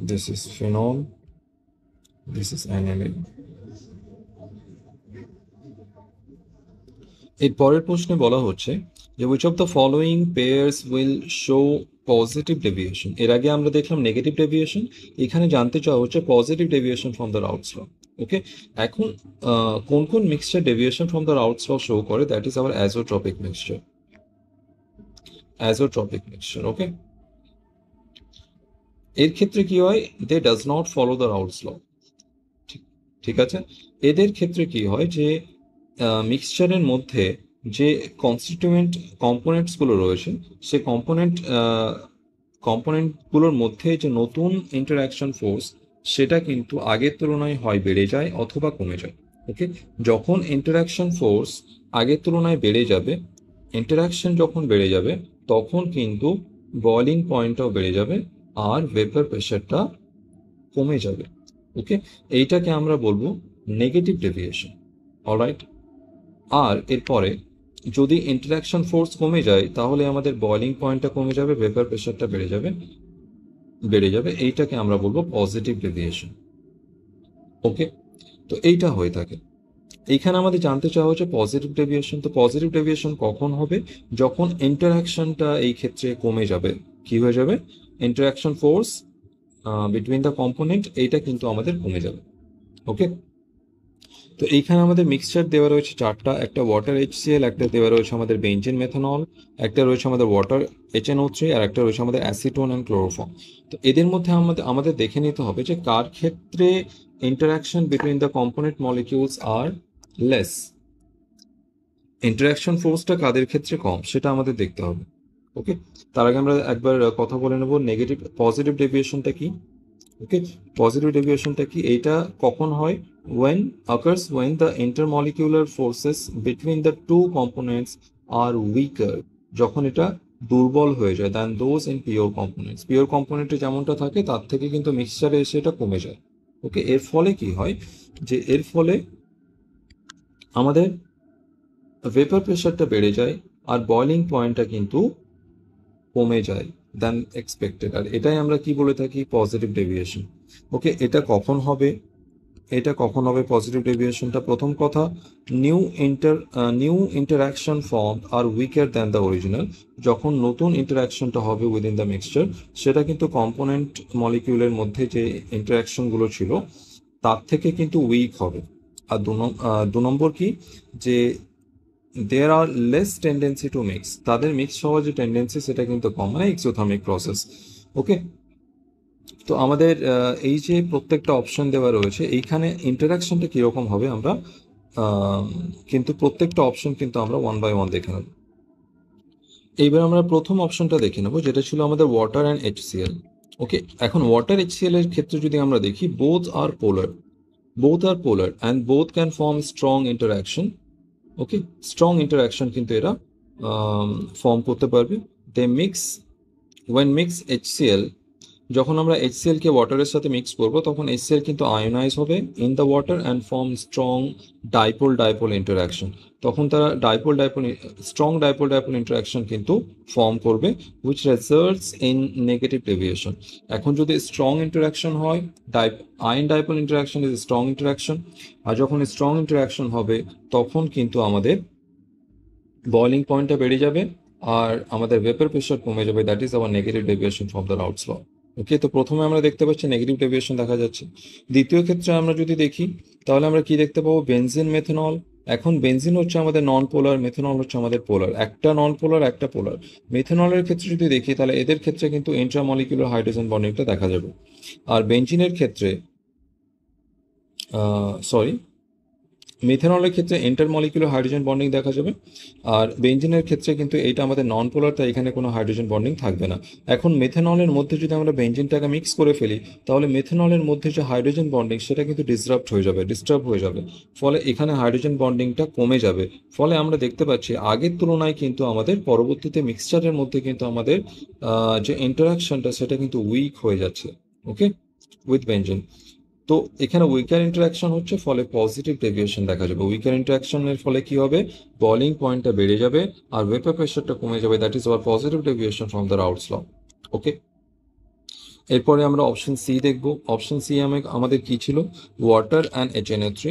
This is phenol, this is aniline. এর পরের প্রশ্নে বলা হচ্ছে যে which of the following pairs will show positive deviation. এর আগে আমরা দেখলাম নেগেটিভ ডেভিয়েশন, এখানে জানতে চাওয়া হচ্ছে positive deviation from the Raoult's law. Okay, এখন কোন কোন mixture deviation from the Raoult's law show করে, that is our azeotropic mixture. Azeotropic mixture, okay, এর ক্ষেত্রে কি হয়, they does not follow the Raoult's law. ঠিক আছে, এদের ক্ষেত্রে কি হয় যে মিক্সচারের মধ্যে যে কম্পোনেন্টসগুলো রয়েছে, সে কম্পোনেন্টগুলোর মধ্যে যে নতুন ইন্টারঅ্যাকশন ফোর্স সেটা কিন্তু আগের তুলনায় হয় বেড়ে যায় অথবা কমে যায়। ওকে, যখন ইন্টারঅ্যাকশন ফোর্স আগের তুলনায় বেড়ে যাবে, ইন্টারঅ্যাকশন যখন বেড়ে যাবে তখন কিন্তু বয়লিং পয়েন্টটাও বেড়ে যাবে আর ভেপার প্রেশারটা কমে যাবে। ওকে, এইটাকে আমরা বলবো নেগেটিভ ডেভিয়েশন। অলরাইট, আর এরপরে যদি ইন্টারঅ্যাকশন ফোর্স কমে যায় তাহলে আমাদের বয়লিং পয়েন্টটা কমে যাবে, ভেপার প্রেশারটা বেড়ে যাবে, এইটাকে আমরা বলবো পজিটিভ ডেভিয়েশন। ওকে, তো এইটা হয়ে থাকে। এইখানে আমাদের জানতে চাওয়া হচ্ছে পজিটিভ ডেভিয়েশন। তো পজিটিভ ডেভিয়েশন কখন হবে, যখন ইন্টারঅ্যাকশনটা এই ক্ষেত্রে কমে যাবে। কি হয়ে যাবে, interaction force between the component এইটা কিন্তু আমাদের কমে যাবে। ওকে, তো এইখানে আমাদের মিক্সচার দেওয়া রয়েছে চারটা, একটা ওয়াটার HCl, একটা দেওয়া রয়েছে আমাদের বেঞ্জিন মেথানল, একটা রয়েছে আমাদের ওয়াটার HNO3, আর একটা রয়েছে আমাদের অ্যাসিটোন অ্যান্ড ক্লোরোফর্ম। তো এদের মধ্যে আমাদের দেখে নিতে হবে যে কার ক্ষেত্রে interaction between the component molecules are less, interaction ফোর্সটা কাদের ক্ষেত্রে কম সেটা আমাদের দেখতে হবে। ওকে, তার আগে আমরা একবার কথা বলে নেব পজিটিভ ডেভিয়েশনটা কি। ওকে, পজিটিভ ডেভিয়েশনটা কি, এইটা কখন হয়, when occurs when the intermolecular forces between the two components are weaker, যখন এটা দুর্বল হয়ে যায় than those in pure components। Pure কম্পোনেন্টে যেমনটা থাকে তার থেকে কিন্তু মিক্সচারে এসে এটা কমে যায়। ওকে, এর ফলে কি হয়, যে এর ফলে আমাদের ভেপার প্রেশারটা বেড়ে যায় আর বয়লিং পয়েন্টটা কিন্তু কমে যায় দ্যান এক্সপেক্টেড, আর এটাই আমরা কি বলে থাকি, পজিটিভ ডেভিয়েশন। ওকে, এটা কখন হবে, পজিটিভ ডেভিয়েশনটা, প্রথম কথা, new interaction form are weaker than the original. যখন নতুন ইন্টারাকশনটা হবে উইদিন দ্য মিক্সচার, সেটা কিন্তু কম্পোনেন্ট মলিকিউলের মধ্যে যে ইন্টারাকশনগুলো ছিল তার থেকে কিন্তু উইক হবে। আর দু নম্বর কি, যে দেয়ার আর লেস টেন্ডেন্সি টু মিক্স, তাদের মিক্স হওয়ার যে টেন্ডেন্সি সেটা কিন্তু কম, মানে এক্সোথার্মিক প্রসেস। ওকে, তো আমাদের এই যে প্রত্যেকটা অপশন দেওয়া রয়েছে এইখানে ইন্টারাকশনটা কিরকম হবে আমরা কিন্তু প্রত্যেকটা অপশন কিন্তু আমরা ওয়ান বাই ওয়ান দেখে নেব। এইবার আমরা প্রথম অপশনটা দেখে নেব, যেটা ছিল আমাদের ওয়াটার অ্যান্ড HCl। ওকে, এখন ওয়াটার HCl এর ক্ষেত্রে যদি আমরা দেখি, both are polar and both can form strong interaction. Okay, strong interaction কিন্তু এরা ফর্ম করতে পারবে। They mix, when mix HCl, যখন আমরা HCl কে ওয়াটারের সাথে মিক্স করব তখন HCl কিন্তু আয়োনাইজ হবে in the water and form strong dipole dipole interaction. তখন তারা স্ট্রং ডাইপোল ডাইপোল ইন্টারাকশন কিন্তু ফর্ম করবে, which results in negative deviation. এখন যদি স্ট্রং ইন্টারাকশন হয়, ion dipole interaction is strong interaction, আর যখন স্ট্রং ইন্টারাকশন হবে তখন কিন্তু আমাদের বয়লিং পয়েন্টটা বেড়ে যাবে আর আমাদের ভেপার প্রেশার কমে যাবে। That is our negative deviation from the Raoult's law. Okay, তো প্রথমে আমরা দেখতে পাচ্ছি নেগেটিভ ডেভিয়েশন দেখা যাচ্ছে। দ্বিতীয় ক্ষেত্রে আমরা যদি দেখি তাহলে আমরা কি দেখতে পাবো, বেনজিন মেথনল। এখন বেনজিন হচ্ছে আমাদের নন পোলার, মেথনল হচ্ছে আমাদের পোলার, একটা নন পোলার একটা পোলার। মেথনলের ক্ষেত্রে যদি দেখি তাহলে এদের ক্ষেত্রে কিন্তু ইন্ট্রামলিকুলার হাইড্রোজেন বন্ডিংটা দেখা যাবে। আর বেনজিনের ক্ষেত্রে সরি মিথেনলের ক্ষেত্রে ইন্টারমলিকুলার হাইড্রোজেন বন্ডিং দেখা যাবে। আর বেঞ্জিনের ক্ষেত্রে কিন্তু এটা আমাদের নন পোলার, তাই এখানে কোনো হাইড্রোজেন বন্ডিং থাকবে না। এখন মিথেনলের মধ্যে যদি আমরা বেঞ্জিনটাকে মিক্স করে ফেলি তাহলে মিথেনলের মধ্যে যে হাইড্রোজেন বন্ডিং সেটা কিন্তু ডিস্টার্ব হয়ে যাবে, ফলে এখানে হাইড্রোজেন বন্ডিংটা কমে যাবে। ফলে আমরা দেখতে পাচ্ছি আগের তুলনায় কিন্তু আমাদের পরবর্তীতে মিক্সচারের মধ্যে কিন্তু আমাদের যে ইন্টারাকশনটা সেটা কিন্তু উইক হয়ে যাচ্ছে। ওকে, উইথ বেঞ্জিন। তো এখানে উইকার ইন্টারাকশন হচ্ছে, ফলে পজিটিভ ডেভিয়েশন দেখা যাবে। উইকার ইন্টারাকশনের ফলে কি হবে, বয়লিং পয়েন্টটা বেড়ে যাবে আর ভেপার প্রেশারটা কমে যাবে। That is our positive deviation from the Raoult's law. Okay, এরপরে আমরা অপশন সি দেখব। অপশন সি আমাদের কি ছিল, ওয়াটার অ্যান্ড HNO3।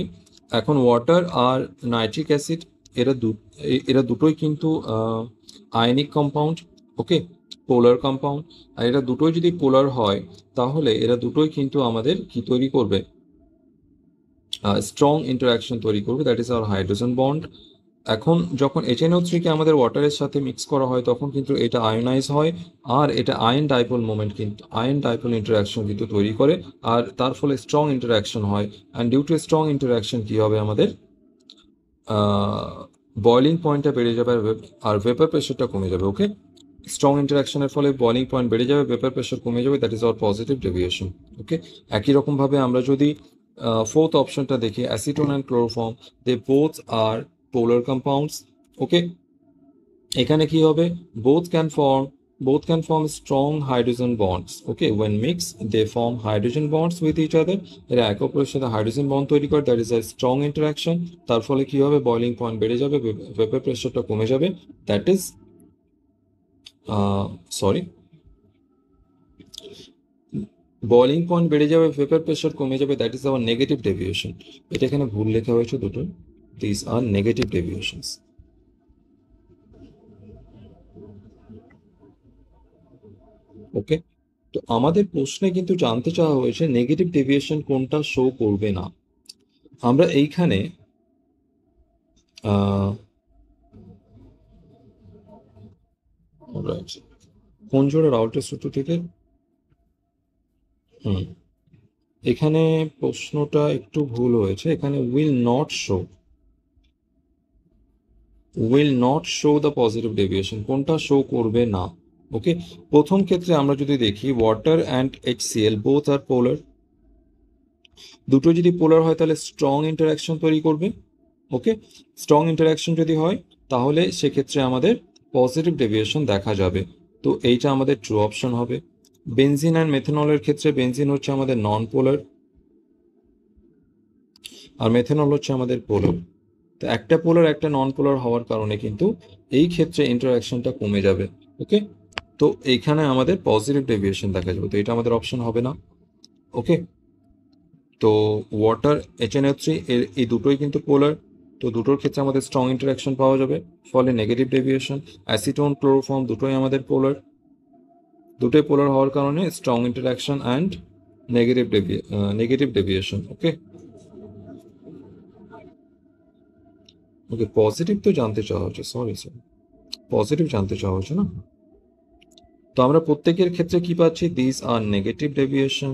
এখন ওয়াটার আর নাইট্রিক অ্যাসিড এরা দুটোই কিন্তু আয়নিক কম্পাউন্ড। ওকে, পোলার কম্পাউন্ড। আর এরা দুটোই যদি পোলার হয় তাহলে এরা দুটোই কিন্তু আমাদের কি তৈরি করবে, স্ট্রং ইন্টারাকশন তৈরি করবে, that is hour hydrogen bond. এখন যখন HNO3 কে আমাদের ওয়াটারের সাথে মিক্স করা হয় তখন কিন্তু এটা আয়োনাইজ হয় আর এটা আয়ন ডাইপোল ইন্টারাকশন কিন্তু তৈরি করে, আর তার ফলে স্ট্রং ইন্টারাকশন হয়। And due to strong interaction কি হবে, আমাদের বয়লিং পয়েন্টটা বেড়ে যাবে আর ভেপার প্রেশারটা কমে যাবে। ওকে, স্ট্রং ইন্টারাকশনের ফলে বয়লিং পয়েন্ট বেড়ে যাবে, ভেপার প্রেশার কমে যাবে, that is our positive deviation. Okay, একই রকম ভাবে আমরা যদি ফোর্থ অপশনটা দেখি, acetone and chloroform, they both are polar compounds. Okay, এখানে কি হবে, both can form strong hydrogen bonds. Okay, when mixed they form hydrogen bonds with each other, এরা একে অপরের সাথে হাইড্রোজেন বন্ড তৈরি করে, that is a strong interaction. তার ফলে কি হবে, বয়লিং পয়েন্ট বেড়ে যাবে, ভেপার প্রেশারটা কমে যাবে, that is sorry boiling point বেড়ে যাবে, ভেপার প্রেশার কমে যাবে, that is our negative deviation. এটা এখানে ভুল লেখা হয়েছে দুটো, দিস আর নেগেটিভ ডেভিয়েশনস। ওকে, তো আমাদের প্রশ্নে কিন্তু জানতে চাওয়া হয়েছে নেগেটিভ ডেভিয়েশন কোনটা শো করবে না। আমরা এইখানে কোন জোড়া রাউটের সূত্র থেকে এখানে প্রশ্নটা একটু ভুল হয়েছে, এখানে will not show the positive deviation, কোনটা শো করবে না। ওকে, প্রথম ক্ষেত্রে আমরা যদি দেখি water and HCl both are পোলার, দুটো যদি পোলার হয় তাহলে স্ট্রং ইন্টারাকশন তৈরি করবে। ওকে, স্ট্রং ইন্টারাকশন যদি হয় তাহলে সেক্ষেত্রে আমাদের পজিটিভ ডেভিয়েশন দেখা যাবে, তো এইটা আমাদের ট্রু অপশন হবে। বেনজিন অ্যান্ড মেথনলের ক্ষেত্রে বেনজিন হচ্ছে আমাদের নন পোলার আর মেথনল হচ্ছে আমাদের পোলার, তো একটা পোলার একটা নন পোলার হওয়ার কারণে কিন্তু এই ক্ষেত্রে ইন্টারাকশনটা কমে যাবে। ওকে, তো এইখানে আমাদের পজিটিভ ডেভিয়েশন দেখা যাবে, তো এটা আমাদের অপশন হবে না। ওকে, তো ওয়াটার HNO3 এই দুটোই কিন্তু পোলার, তো দুটোর ক্ষেত্রে আমাদের স্ট্রং ইন্টারাকশন পাওয়া যাবে, ফলে নেগেটিভ ডেভিয়েশন। অ্যাসিটোন ক্লোরোফর্ম দুটোই আমাদের দুটোই পোলার হওয়ার কারণে strong interaction and negative deviation. Okay, positive তো জানতে চাওয়া হচ্ছে, পজিটিভ জানতে চাওয়া হচ্ছে না। তো আমরা প্রত্যেকের ক্ষেত্রে কি পাচ্ছি, this are negative deviation,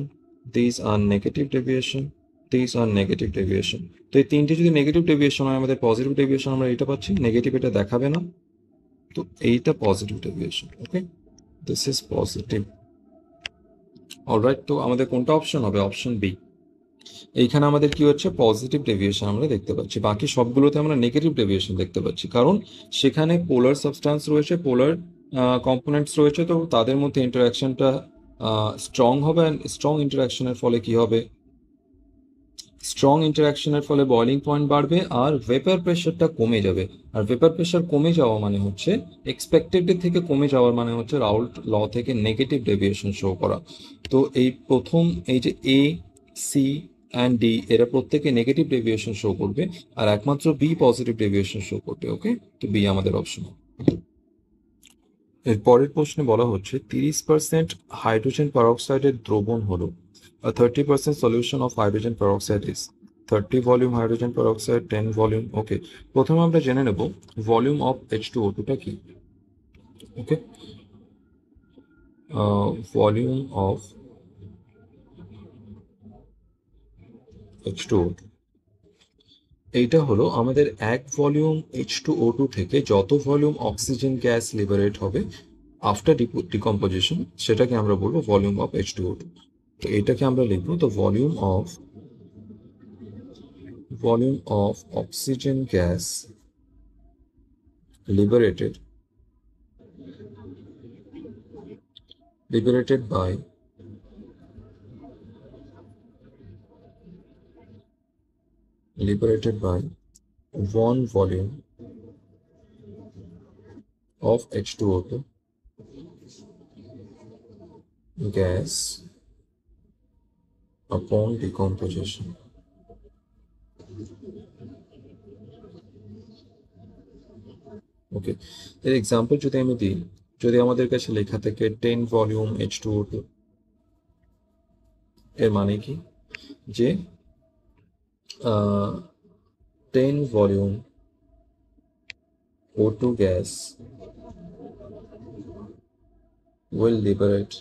this are negative deviation, this are negative deviation. তো এই তিনটে যদি নেগেটিভ ডেভিয়েশন হয়, আমাদের পজিটিভ ডেভিয়েশন আমরা এটা পাচ্ছি, নেগেটিভ এটা দেখাবে না, তো এইটা positive deviation. Okay, this is positive. Alright, তো আমাদের কোনটা অপশন হবে? Option B. এইখানে আমাদের কি হচ্ছে, পজিটিভ ডেভিয়েশন আমরা দেখতে পাচ্ছি, বাকি সবগুলোতে আমরা নেগেটিভ ডেভিয়েশন দেখতে পাচ্ছি, কারণ সেখানে পোলার সাবস্টান্স রয়েছে, পোলার কম্পোনেন্টস রয়েছে, তো তাদের মধ্যে ইন্টারাকশনটা স্ট্রং হবে, অ্যান্ড স্ট্রং ইন্টারাকশনের ফলে কি হবে? স্ট্রং ইন্টারাকশনের ফলে বয়লিং পয়েন্ট বাড়বে আর ভেপার প্রেশারটা কমে যাবে। আর ভেপার প্রেশার কমে যাওয়া মানে হচ্ছে, এক্সপেক্টেড থেকে কমে যাওয়ার মানে হচ্ছে রাউল্ট ল থেকে নেগেটিভ ডেভিয়েশন শো করা। তো এই প্রথম, এই যে এ, সি অ্যান্ড ডি, এরা প্রত্যেকে নেগেটিভ ডেভিয়েশন শো করবে, আর একমাত্র বি পজিটিভ ডেভিয়েশন শো করবে। ওকে, তো বি আমাদের অপশন। এর পরের প্রশ্নে বলা হচ্ছে 30% হাইড্রোজেন পারঅক্সাইডের দ্রবণ হলো। A 30% solution of hydrogen peroxide is 30 volume hydrogen peroxide, 10 volume. ওকে, প্রথমে আমরা জেনে নেব ভলিউম অফ H2O2 টা কি। ওকে, ভলিউম অফ H2O2, এইটা হলো আমাদের এক ভলিউম H2O2 থেকে যত ভলিউম অক্সিজেন গ্যাস লিবারেট হবে আফটার ডিকম্পোজিশন, সেটাকে আমরা বলবো ভলিউম অফ H2O2। তো এটাকে আমরা লিখবো, তো volume of oxygen gas liberated by 1 volume of H2O2 gas upon decomposition. ওকে, এর এক্সাম্পল যদি আমি দিই, যদি আমাদের কাছে লেখা থাকে 10 ভলিউম H2O2, এর মানে কি, যে 10 volume O2 gas will liberate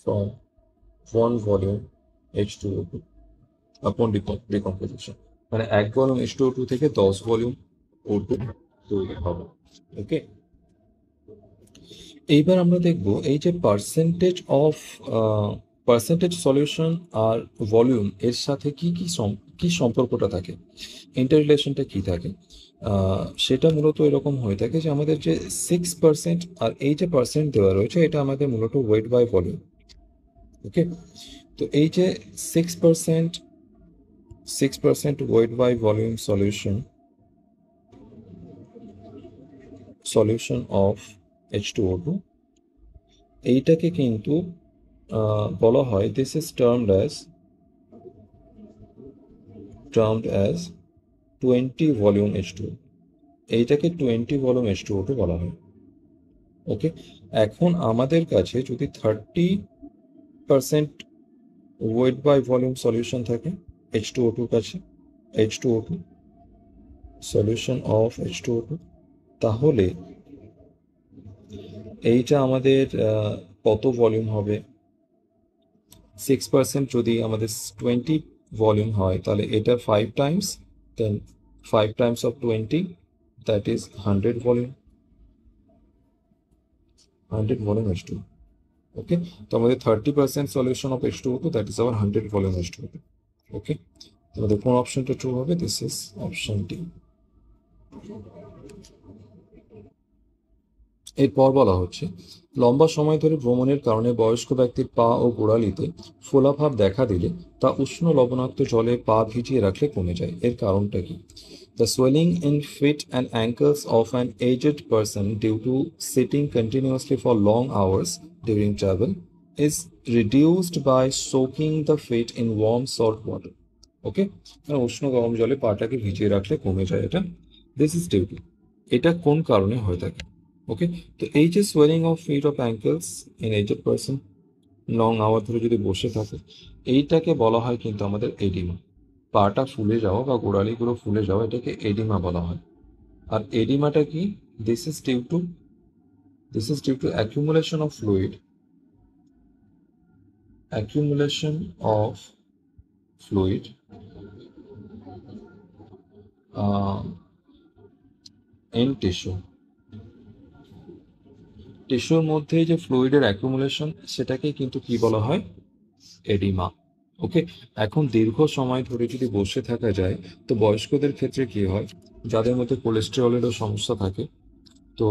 from 1 volume H2O2 upon decomposition, মানে এক ভলিউম H2O2 থেকে 10 ভলিউম O2 তৈরি হবে। ওকে, এইবার আমরা দেখব এই যে পার্সেন্টেজ সলিউশন আর ভলিউম এর সাথে কি সম্পর্কটা থাকে, ইন্টার রিলেশনটা কি থাকে। সেটা মূলত এরকম হয়ে থাকে যে আমাদের যে 6% আর এই যে পার্সেন্ট দেওয়া রয়েছে, এটা আমাদের মূলত ওয়েট বাই ভলিউম। ওকে, তো এই যে 6% weight by volume solution of H2O2, এইটাকে কিন্তু বলা হয়, this is termed as 20 volume H2O, এইটাকে 20 volume H2O2 বলা হয়। ওকে, এখন আমাদের কাছে যদি 30% weight by volume solution থাকে H2O2 কাছে, H2O2 solution of H2O2, তাহলে এইটা আমাদের কত ভলিউম হবে? 6% যদি আমাদের 20 ভলিউম হয়, তাহলে এটা 5 times, then 5 times of 20, that is 100 volume, 100 volume H2। Okay, তো আমাদের 30% solution of H2O2, that is our 100 volume H2O2। Okay, আমাদের কোন অপশনটা ট্রু হবে? This is option D. এরপর বলা হচ্ছে লম্বা সময় ধরে ভ্রমণের কারণে বয়স্ক ব্যক্তির পা ও গোড়ালিতে ফোলাভাব দেখা দিলে তা উষ্ণ লবণাক্ত জলে পা ভিজিয়ে রাখলে কমে যায়, এর কারণটা কি? The swelling in feet and ankles of an aged person due to sitting continuously for long hours during travel is reduced by soaking the feet in warm salt water. ওকে, উষ্ণ গরম জলে পাটাকে ভিজিয়ে রাখলে কমে যায় এটা। দিস ইজ ডিউ টু, এটা কোন কারণে হয়ে থাকে? ওকে, তো এই যে swelling of feet of ankles in aged person, long hour ধরে যদি বসে থাকে, এইটাকে বলা হয় কিন্তু আমাদের এডিমা। পাটা ফুলে যাওয়া বা গোড়ালিগুলো ফুলে যাওয়া, এটাকে এডিমা বলা হয়। আর এডিমাটা কি? This is due to accumulation of fluid in tissue টিস্যুর মধ্যে যে ফ্লুইডের অ্যাকুমুলেশন সেটাকে কিন্তু কি বলা হয়? এডিমা। ওকে, এখন দীর্ঘ সময় ধরে যদি বসে থাকা যায়, তো বয়স্কদের ক্ষেত্রে কি হয়, যাদের মধ্যে কোলেস্টেরলেরও সমস্যা থাকে, তো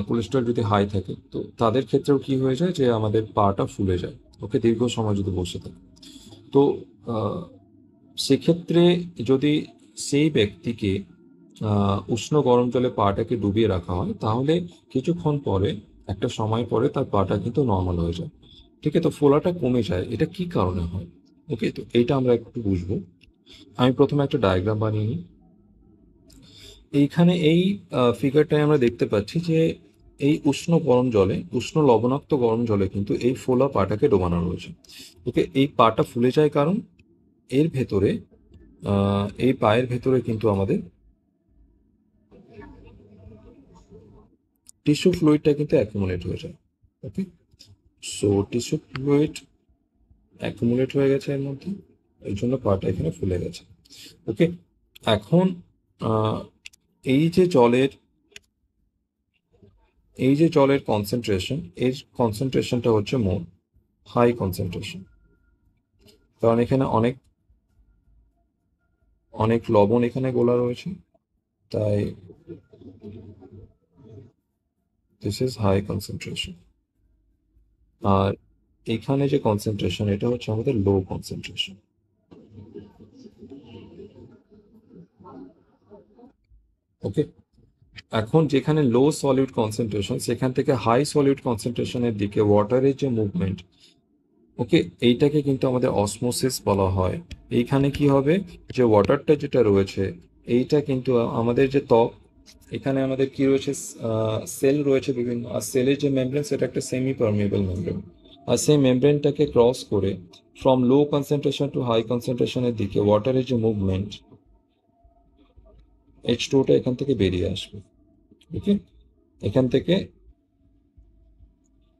কোলেস্টেরল যদি হাই থাকে, তো তাদের ক্ষেত্রেও কি হয়ে যায় যে আমাদের পাটা ফুলে যায়। ওকে, দীর্ঘ সময় যদি বসে থাকে, তো আহ, সেক্ষেত্রে যদি সেই ব্যক্তিকে উষ্ণ গরম জলে পাটাকে ডুবিয়ে রাখা হয়, তাহলে কিছুক্ষণ পরে, একটা সময় পরে তার পাটা কিন্তু নর্মাল হয়ে যায়। ঠিক আছে, তো ফোলাটা কমে যায়। এটা কি কারণে হয়? ওকে, তো এইটা আমরা একটু বুঝবো। আমি প্রথমে একটা ডায়াগ্রাম বানিয়ে নিই। এইখানে এই ফিগারটায় আমরা দেখতে পাচ্ছি যে এই উষ্ণ গরম জলে, উষ্ণ লবণাক্ত গরম জলে কিন্তু এই ফোলা পাটাকে ডোবানো রয়েছে। ওকে, এই পাটা ফুলে যায় কারণ এর ভেতরে, এই পায়ের ভেতরে কিন্তু আমাদের টিস্যু ফ্লুইডটা কিন্তু অ্যাকুমুলেট হয়ে যায়। ওকে, সো টিস্যু ফ্লুইড অ্যাকুমুলেট হয়ে গেছে এর মধ্যে, এই জন্য পাটা এখানে ফুলে গেছে। ওকে, এখন আহ, এই যে জলের এই যে জলের কনসেন্ট্রেশন, এর কনসেন্ট্রেশনটা হচ্ছে মোর হাই কনসেন্ট্রেশন, কারণ এখানে অনেক অনেক লবণ এখানে গোলা রয়েছে, তাই দিস ইজ হাই কনসেন্ট্রেশন। আর এখানে যে কনসেন্ট্রেশন, এটা হচ্ছে আমাদের লো কনসেন্ট্রেশন। ওকে, এখন যেখানে লো সলিড কনসেন্ট্রেশন, সেখান থেকে হাই সলিড কনসেন্ট্রেশনের দিকে ওয়াটারের যে মুভমেন্ট, ওকে, এইটাকে কিন্তু আমাদের অসমোসিস বলা হয়। এইখানে কি হবে, যে ওয়াটারটা যেটা রয়েছে, এইটা কিন্তু আমাদের যে ত্বক, এখানে আমাদের কি রয়েছে, সেল রয়েছে বিভিন্ন, আর সেলের যে মেমব্রেন সেটা একটা সেমি পারমিয়েবল মেমব্রেন, আর সেই মেমব্রেনটাকে ক্রস করে from low concentration to high কনসেন্ট্রেশনের দিকে ওয়াটারের যে মুভমেন্ট, H2টা এখান থেকে বেরিয়ে আসবে। ওকে, এখান থেকে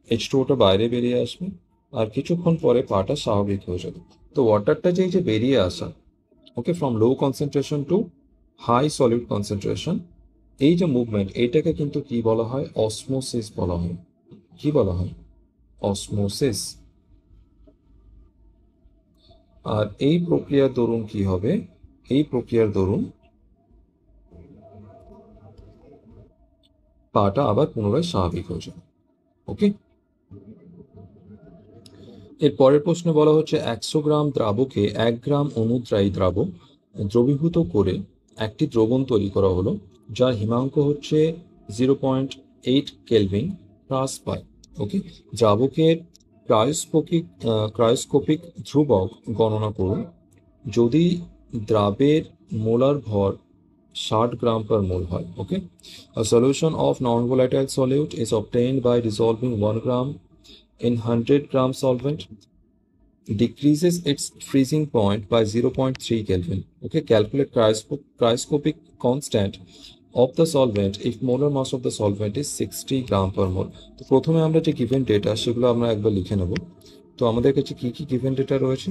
H2টা বাইরে বেরিয়ে আসবে, আর কিছুক্ষণ পরে পাটা স্বাভাবিক হয়ে যাবে। তো ওয়াটারটা যে এই যে বেরিয়ে আসা, okay, from low concentration to high solid concentration, এই যে মুভমেন্ট, এইটাকে কিন্তু কি বলা হয়? অসমোসিস বলা হয়। কি বলা হয়? অসমোসিস। আর এই প্রক্রিয়ার দরুন কি হবে? এই প্রক্রিয়ার দরুন পাটা আবার পুনরায় স্বাভাবিক হয়ে যাবে। ওকে, এর পরের প্রশ্নে বলা হচ্ছে 100 গ্রাম দ্রাবকে 1 গ্রাম অনুদ্রায়ী দ্রাবক দ্রবীভূত করে একটি দ্রবণ তৈরি করা হলো, যার হিমাঙ্ক হচ্ছে 0.8 কেলভিন হ্রাস পায়। ওকে, দ্রাবকের ক্রায়োস্কোপিক ধ্রুবক গণনা করুন যদি দ্রাবের মোলার ভর 60 গ্রাম per mole হয়। ওকে, a solution of non-volatile solute is obtained by dissolving 1 gram in 100 gram solvent, decreases its freezing point by 0.3 Kelvin. Okay, calculate cryoscopic constant of the solvent if molar mass of the solvent is 60 gram per mole. তো প্রথমে আমরা যে given data সেগুলো আমরা একবার লিখে নেব। তো আমাদের কাছে কি কি গিভেন ডেটা রয়েছে?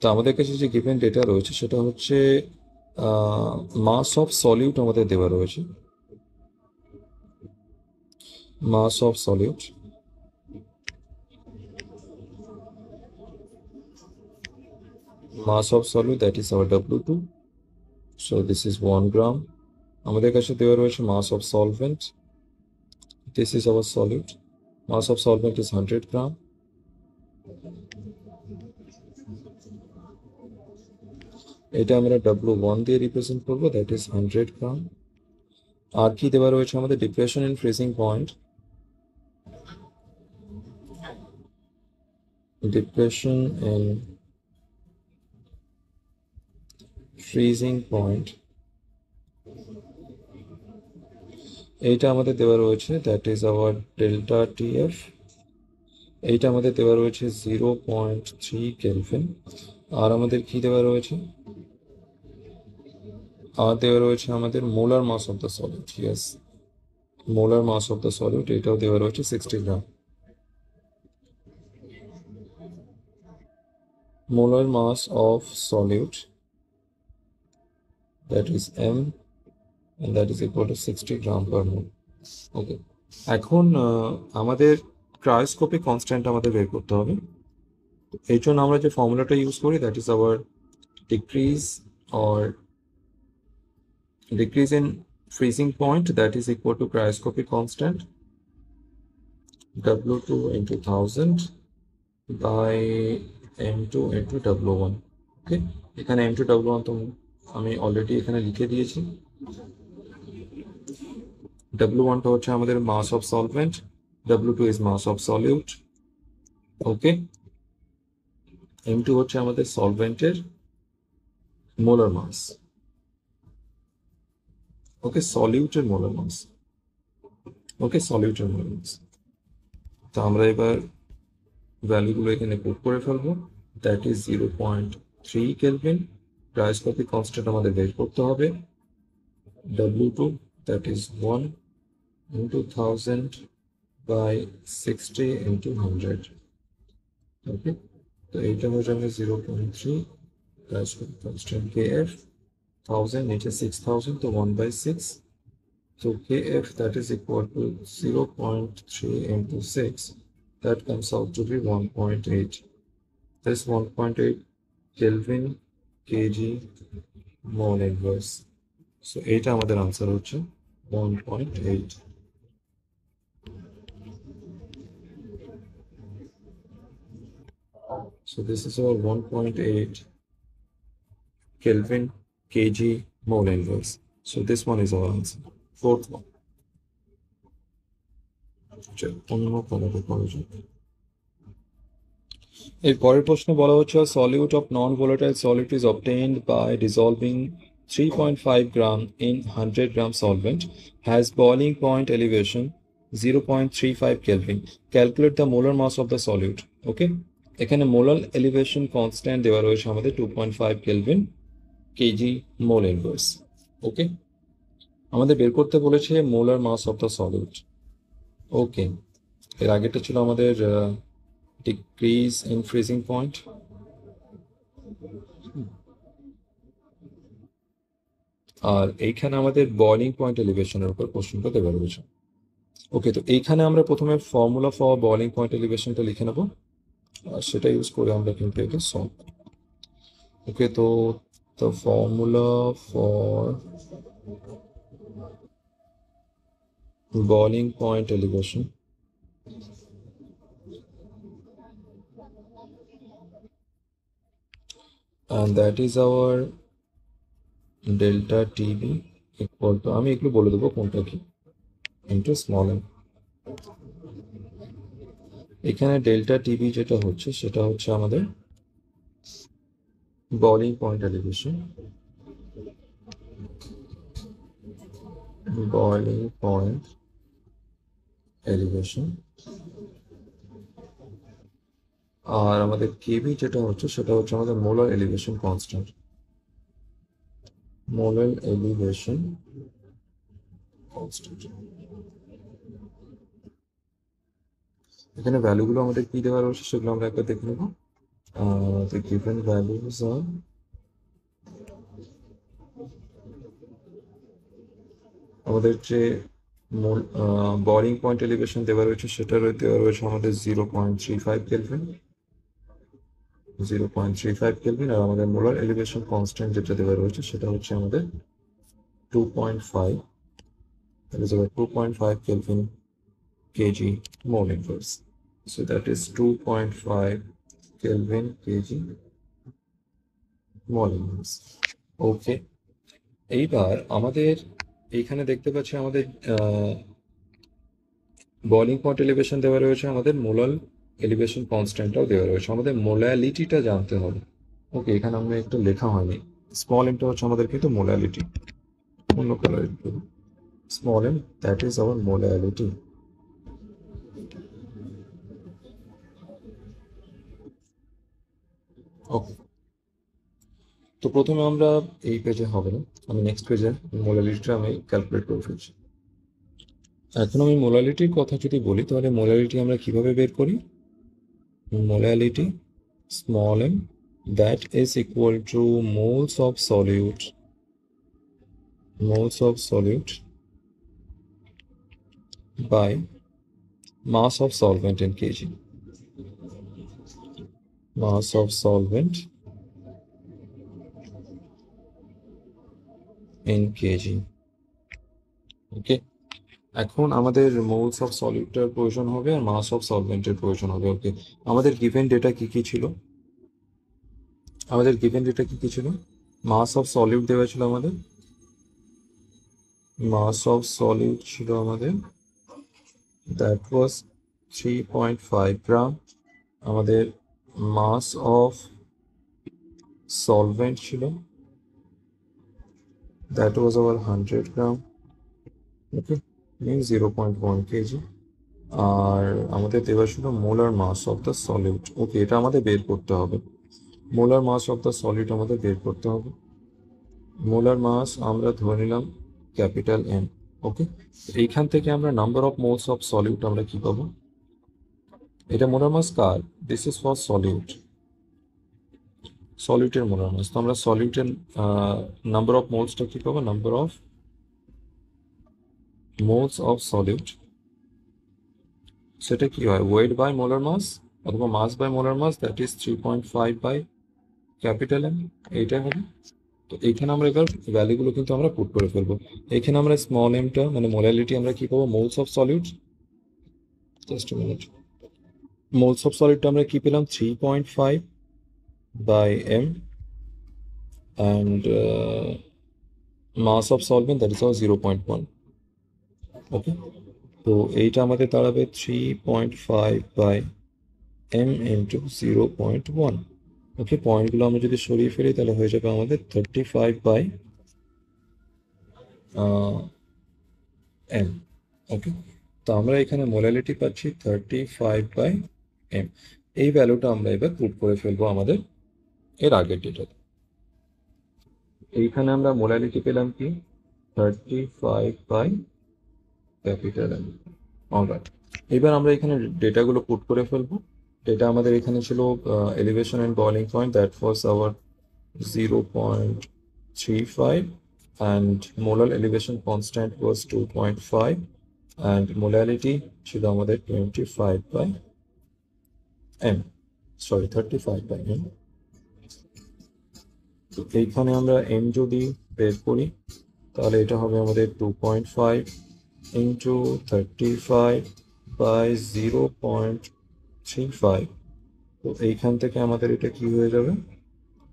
তো আমাদের কাছে যে গিভেন ডেটা রয়েছে সেটা হচ্ছে মাস অফ সলিউট আমাদের দেওয়া রয়েছে। Mass of solute, that is our W2. So this is 1 gram. আমাদের কাছে দেওয়া রয়েছে mass of solvent, this is our solute. Mass of solvent is 100 gram. এটা আমরা W1 দিয়ে রিপ্রেজেন্ট করবো, that is 100 gram. আর কি দেওয়া রয়েছে আমাদের? Depression in freezing point, depression in freezing point, এইটা আমাদের দেওয়া রয়েছে, that is hour delta TF। এইটা আমাদের দেওয়া রয়েছে 0.3 কেলভিন। আর আমাদের কি দেওয়া রয়েছে? আর দেওয়া রয়েছে আমাদের molar mass of the solid. Yes, molar mass of the solid, এটাও দেওয়া রয়েছে 60 gram. Molar mass of solid, that is M and that is equal to 60 gram per mole. ওকে, এখন আমাদের ক্রায়োস্কোপিক কনস্ট্যান্ট আমাদের বের করতে হবে। এই জন্য আমরা যে ফর্মুলাটা ইউজ করি, that is hour decrease in freezing point, that is equal to cryoscopic constant W2 into 1000 by M2 into W1. ওকে, এখানে M2 W1 তো আমি অলরেডি এখানে লিখে দিয়েছি। W1 টা হচ্ছে আমাদের mass of solvent, W2 is mass of solute. Okay, M2 হচ্ছে আমাদের সলভেন্টের মোলার মাস। ওকে, সলিউটের মোলার মাস। ওকে, সলিউটের মোলার মাস। তো আমরা এবার ভ্যালুগুলো এখানে পুট করে ফেলবো। That is 0.3 kelvin. Cryoscopic constant আমাদের বের করতে হবে W2, that is 1 into 1000 by 60 into 100. ওকে, তো এইটা হয়ে যাবে 0.3 ক্রায়োস্কোপিক কনস্ট্যান্ট KF, 1000 নিচে 6000, তো 1 by 6. So KF, that is equal to 0.3 into 6. That comes out to be 1.8. That's 1.8 Kelvin kg mole inverse. So এইটা আমাদের আনসার হচ্ছে 1.8. So this is our 1.8 Kelvin kg mole inverse. So this one is our answer. Fourth one. এর পরের প্রশ্ন বলা হচ্ছে solute of non volatile solid is obtained by dissolving 3.5 gram in 100 gram solvent, has boiling point elevation 0.35 Kelvin. Calculate the molar mass of the solute. Okay, এখানে molar elevation constant দেওয়া রয়েছে আমাদের 2.5 kelvin KG mole inverse. Okay, আমাদের বের করতে বলেছে molar mass of the solute. Okay, এর আগেটা ছিল আমাদের ডিক্রিজ ইন ফ্রিজিং পয়েন্ট, আর এইখানে আমাদের বয়লিং পয়েন্ট এলিভেশনের উপর কোশ্চেনটা দেওয়া রয়েছে। ওকে, তো এইখানে আমরা প্রথমে ফর্মুলা ফর বয়লিং পয়েন্ট এলিভেশনটা লিখে নেব, আর সেটা ইউজ করে আমরা কিন্তু এটা সলভ। ওকে, তো the formula for boiling point elevation and that is our delta TB equal to, আমি একটু বলে দেবো কোনটা কি, into small m। এখানে ডেল্টা টিবি যেটা হচ্ছে সেটা হচ্ছে আমাদের boiling point elevation, boiling point elevation, আর আমাদের কেবি যেটা হচ্ছে সেটা হচ্ছে আমাদের molar elevation constant, molar elevation constant. এখানে ভ্যালুগুলো আমাদের কি দেওয়া রয়েছে সেগুলো আমরা একবার দেখে নেব। The given values are আমাদের যে বয়লিং পয়েন্ট এলিভেশন দেওয়া রয়েছে সেটা দেওয়া রয়েছে আমাদের 0.35 কেলভিন, 0.35 কেলভিন, আর আমাদের মোলার এলিভেশন কনস্ট্যান্ট যেটা দেওয়া রয়েছে সেটা হচ্ছে আমাদের 2.5, that is about 2.5 Kelvin kg mole inverse. So that is 2.5 Kelvin kg mole inverse. Okay, এইবার আমাদের এইখানে দেখতে পাচ্ছি আমাদের বয়লিং পয়েন্ট এলিভেশন দেওয়া রয়েছে, আমাদের মোলার এলিভেশন কনস্ট্যান্টটাও দেওয়া রয়েছে, আমাদের মোলালিটিটা জানতে হবে। ওকে, এখানে আমরা একটু লেখা হয়নি, স্মল এমটা হচ্ছে আমাদের কিন্তু মোলালিটি, অন্য colour small m, that is our molality. ওকে, তো প্রথমে আমরা এই পেজে হবে না, আমি নেক্সট পেজে মোলালিটিটা আমি ক্যালকুলেট করে ফেলছি। এখন আমি মোলালিটির কথা যদি বলি তাহলে মোলালিটি আমরা কিভাবে বের করি, molality small m, that is equal to moles of solute moles of solute by mass of solvent in kg. Mass of solvent in kg. ওকে, এখন আমাদের মোলস অফ সলিউটের প্রয়োজন হবে আর মাস অফ সলভেন্টের প্রয়োজন হবে। ওকে, আমাদের গিভেন ডেটা কি কি ছিল? মাস অফ সলিউট দেওয়া ছিল আমাদের, মাস অফ সলিউট ছিল আমাদের, দ্যাট ওয়াজ 3.5 গ্রাম। আমাদের মাস অফ সলভেন্ট ছিল, that was our 100 gram. Okay, mean 0.1 KG. আর আমাদের দেওয়া ছিল molar mass of the solid. Okay, এটা আমাদের বের করতে হবে। Molar mass of the solid আমাদের বের করতে হবে। মোলার মাস আমরা ধরে নিলাম ক্যাপিটাল এম। ওকে, এইখান থেকে আমরা number of moles of solid আমরা কি পাবো? এটা মোলার মাস কার? দিস ইজ ফর সলিড, সলিডের মোলার মাস। তো আমরা সলিডের নাম্বার অফ মোলসটা কি পাবো? Number of moles of solid, সেটা কি হয়? ওয়েট বাই মোলার মাস অথবা mass by molar mass, that is 3.5 by capital M, এইটা হবে। তো এইখানে আমরা এবার ভ্যালুগুলো কিন্তু আমরা পুট করে ফেলবো। এখানে আমরা স্মল এমটা মানে মোলালিটি আমরা কি পাবো? Moles of solid, just minute, moles of সলিডটা আমরা কি পেলাম? 3.5 by M, and mass of solvent that is our 0.1। Okay, তো এইটা আমাদের দাঁড়াবে 3.5 বাই এম ইন্টু 0.1। ওকে, পয়েন্টগুলো আমরা যদি সরিয়ে ফেলি তাহলে হয়ে যাবে আমাদের 35 বাই এম। ওকে, তো আমরা এখানে মোলালিটি পাচ্ছি 35 বাই এম। এই ভ্যালুটা আমরা এবার পুট করে ফেলবো আমাদের এর আগের ডেটাতে। এইখানে আমরা মোলালিটি পেলাম কি? 35 বাই ক্যাপিটাল এম। অলরাইট, এবার আমরা এখানে ডেটাগুলো পুট করে ফেলবো। ডেটা আমাদের এখানে ছিল elevation and boiling point, that was hour 0.35, and molar elevation constant was 2.5, and molality ছিল আমাদের 25 by m, sorry 35 by m। তো এইখানে আমরা m যদি বের করি তাহলে এটা হবে আমাদের 2.5 ইন্টু 35 বাই 0.35। তো এইখান থেকে আমাদের এটা কি হয়ে যাবে?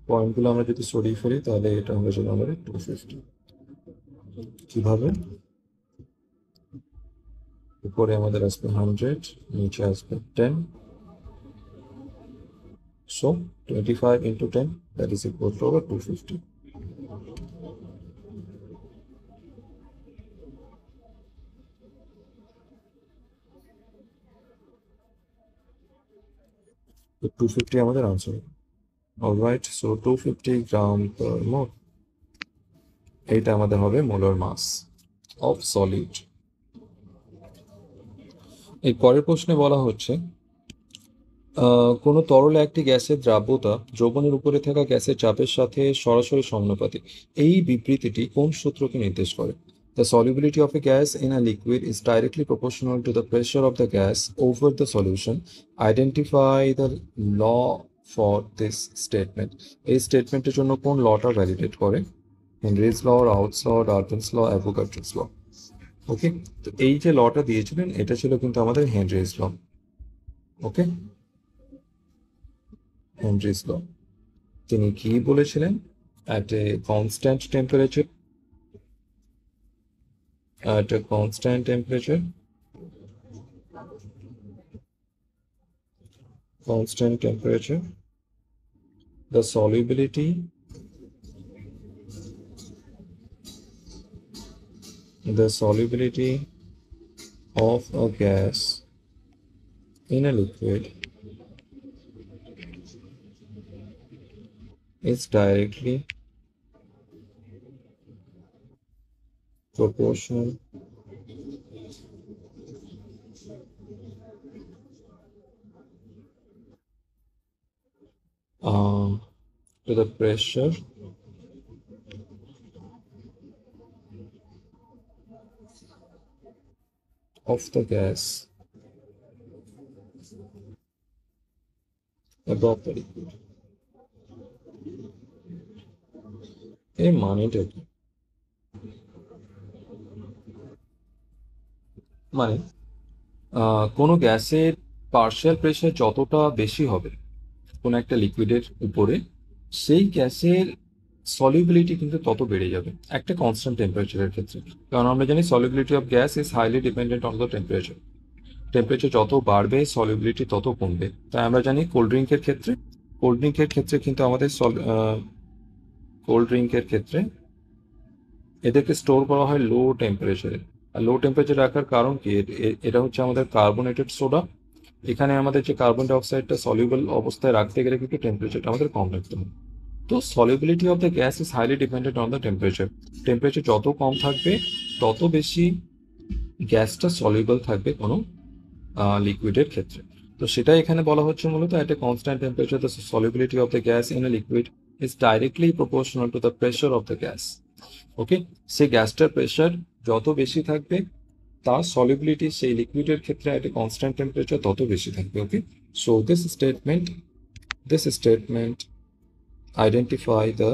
পয়েন্টগুলো আমরা যদি সরিয়ে ফেলি তাহলে এটা হয়ে যাবে আমাদের 250। কিভাবে? উপরে আমাদের আসবে 100, নিচে আসবে 10, so 25 into 10, that is equal to over 250। তো 250 আমাদের আনসার। অলরাইট, সো 250 গ্রাম পার মোল, এইটা আমাদের হবে মোলার মাস অফ সলিড। এই পরের প্রশ্নে বলা হচ্ছে কোনো তরলে একটি গ্যাসের দ্রাব্যতা দ্রবণের উপরে থাকা গ্যাসের চাপের সাথে সরাসরি সমানুপাতিক। এই বিবৃতিটি কোন সূত্রকে নির্দেশ করে? The solubility of a gas in a liquid is directly proportional to the pressure of the gas over the solution. Identify the law for this statement. এই স্টেটমেন্টের জন্য কোন লটা ভ্যালিডেট করে? হেনরিজ ল, রাউথস ল, ডাল্টনস ল, অ্যাভোগাড্রোস ল। ওকে, তো এই যে লটা দিয়েছিলেন এটা ছিল কিন্তু আমাদের হেনরিজ ল। ওকে, হেনরিজ ল, তিনি কি বলেছিলেন? at a constant temperature at a constant temperature the solubility of a gas in a liquid is directly proportional to the pressure of the gas above the liquid. এর মানেটা কি? মানে কোনো গ্যাসের পার্শিয়াল প্রেশার যতটা বেশি হবে কোনো একটা লিকুইডের উপরে, সেই গ্যাসের সলিউবিলিটি কিন্তু তত বেড়ে যাবে একটা কনস্ট্যান্ট টেম্পারেচারের ক্ষেত্রে। কারণ আমরা জানি solubility of gas is highly dependent on the temperature. Temperature যত বাড়বে সলিউবিলিটি তত কমবে। তাই আমরা জানি কোল্ড ড্রিঙ্কের ক্ষেত্রে কিন্তু আমাদের কোল্ড ড্রিঙ্কের ক্ষেত্রে এদেরকে স্টোর করা হয় লো টেম্পারেচারে। আর লো টেম্পারেচার রাখার কারণ কি? এটা হচ্ছে আমাদের কার্বনেটেড সোডা। এখানে আমাদের যে কার্বন ডাইঅক্সাইডটা সলিউবল অবস্থায় রাখতে গেলে কিন্তু টেম্পারেচারটা আমাদের কম রাখতে হবে। তো solubility of the gas is highly dependent on the temperature. Temperature যত কম থাকবে তত বেশি গ্যাসটা সলিউবল থাকবে কোনো লিকুইডের ক্ষেত্রে। তো সেটাই এখানে বলা হচ্ছে মূলত at a constant temperature the solubility of the gas in a liquid is directly proportional to the pressure of the gas. ওকে, সেই গ্যাসটার প্রেশার যত বেশি থাকবে তার সলিবিলিটি সেই লিকুইডের ক্ষেত্রে at a constant temperature তত বেশি থাকবে। ওকে, so this statement identify the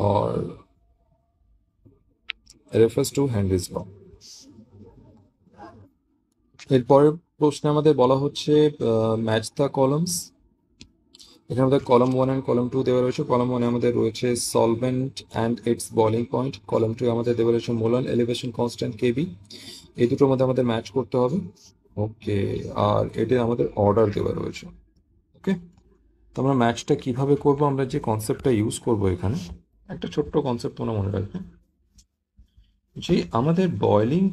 or refers to Henry's law. এরপরের প্রশ্নে আমাদের বলা হচ্ছে ম্যাচ দ্য কলমস। এখানে আমাদের কলম 1 অ্যান্ড কলম 2 দেওয়া রয়েছে। কলম 1 আমাদের রয়েছে solvent and it's boiling point. কলম 2 আমাদের দেওয়া রয়েছে মোলার এলিভেশন কনস্ট্যান্ট কেবি। এই দুটোর মধ্যে আমাদের ম্যাচ করতে হবে। ওকে, আর এটা আমাদের অর্ডার দেওয়া রয়েছে। ওকে, তো আমরা ম্যাচটা কিভাবে করব? আমরা যে কনসেপ্টটা ইউজ করব এখানে, একটা ছোট্ট কনসেপ্ট তোমরা মনে রাখবে, যে আমাদের বয়লিং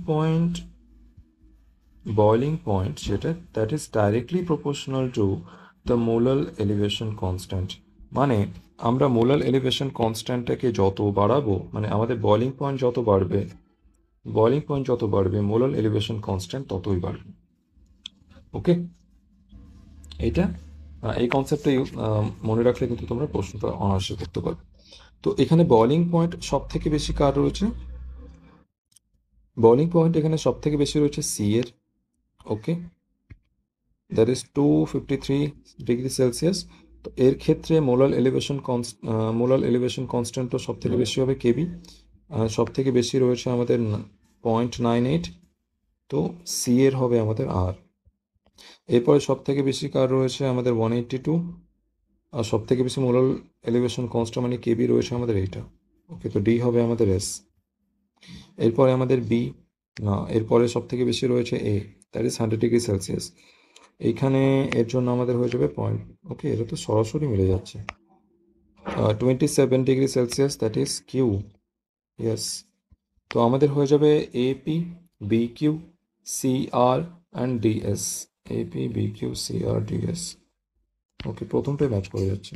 পয়েন্ট যেটা, that is directly proportional to the molar elevation constant. মানে আমরা মোলার এলিভেশন কনস্ট্যান্টটাকে যত বাড়াবো, মানে আমাদের বয়লিং পয়েন্ট যত বাড়বে মোলার এলিভেশন কনস্ট্যান্ট ততই বাড়বে। ওকে, এইটা এই কনসেপ্টটা মনে রাখলে কিন্তু তোমরা প্রশ্নটা অনায়াসে করতে পারবে। তো এখানে বয়লিং পয়েন্ট সব থেকে বেশি কার রয়েছে? বয়লিং পয়েন্ট এখানে সব থেকে বেশি রয়েছে সি এর। ওকে, দ্যাট ইজ 253 ডিগ্রি সেলসিয়াস। তো এর ক্ষেত্রে মোলার এলিভেশন কনস্ট্যান্টও সব থেকে বেশি হবে কেবি। সব থেকে বেশি রয়েছে আমাদের 0.98। তো সি এর হবে আমাদের আর। এরপরে সব থেকে বেশি কার রয়েছে আমাদের 182। আর সব থেকে বেশি মোলার এলিভেশন কনস্ট্যান্ট মানে কেবি রয়েছে আমাদের এইটা। ওকে, তো ডি হবে আমাদের এস। এরপরে আমাদের বি না, এরপরে সব থেকে বেশি রয়েছে এ, দ্যাট ইজ 100 ডিগ্রি সেলসিয়াস। এইখানে এর জন্য আমাদের হয়ে যাবে পয়েন্ট। ওকে, এটা তো সরাসরি মিলে যাচ্ছে। 27 degree Celsius, that is Q. Yes, তো আমাদের হয়ে যাবে AP, B Q, C R and DS. AP, B Q, C R, DS. Okay, প্রথমটাই ম্যাচ করে যাচ্ছে,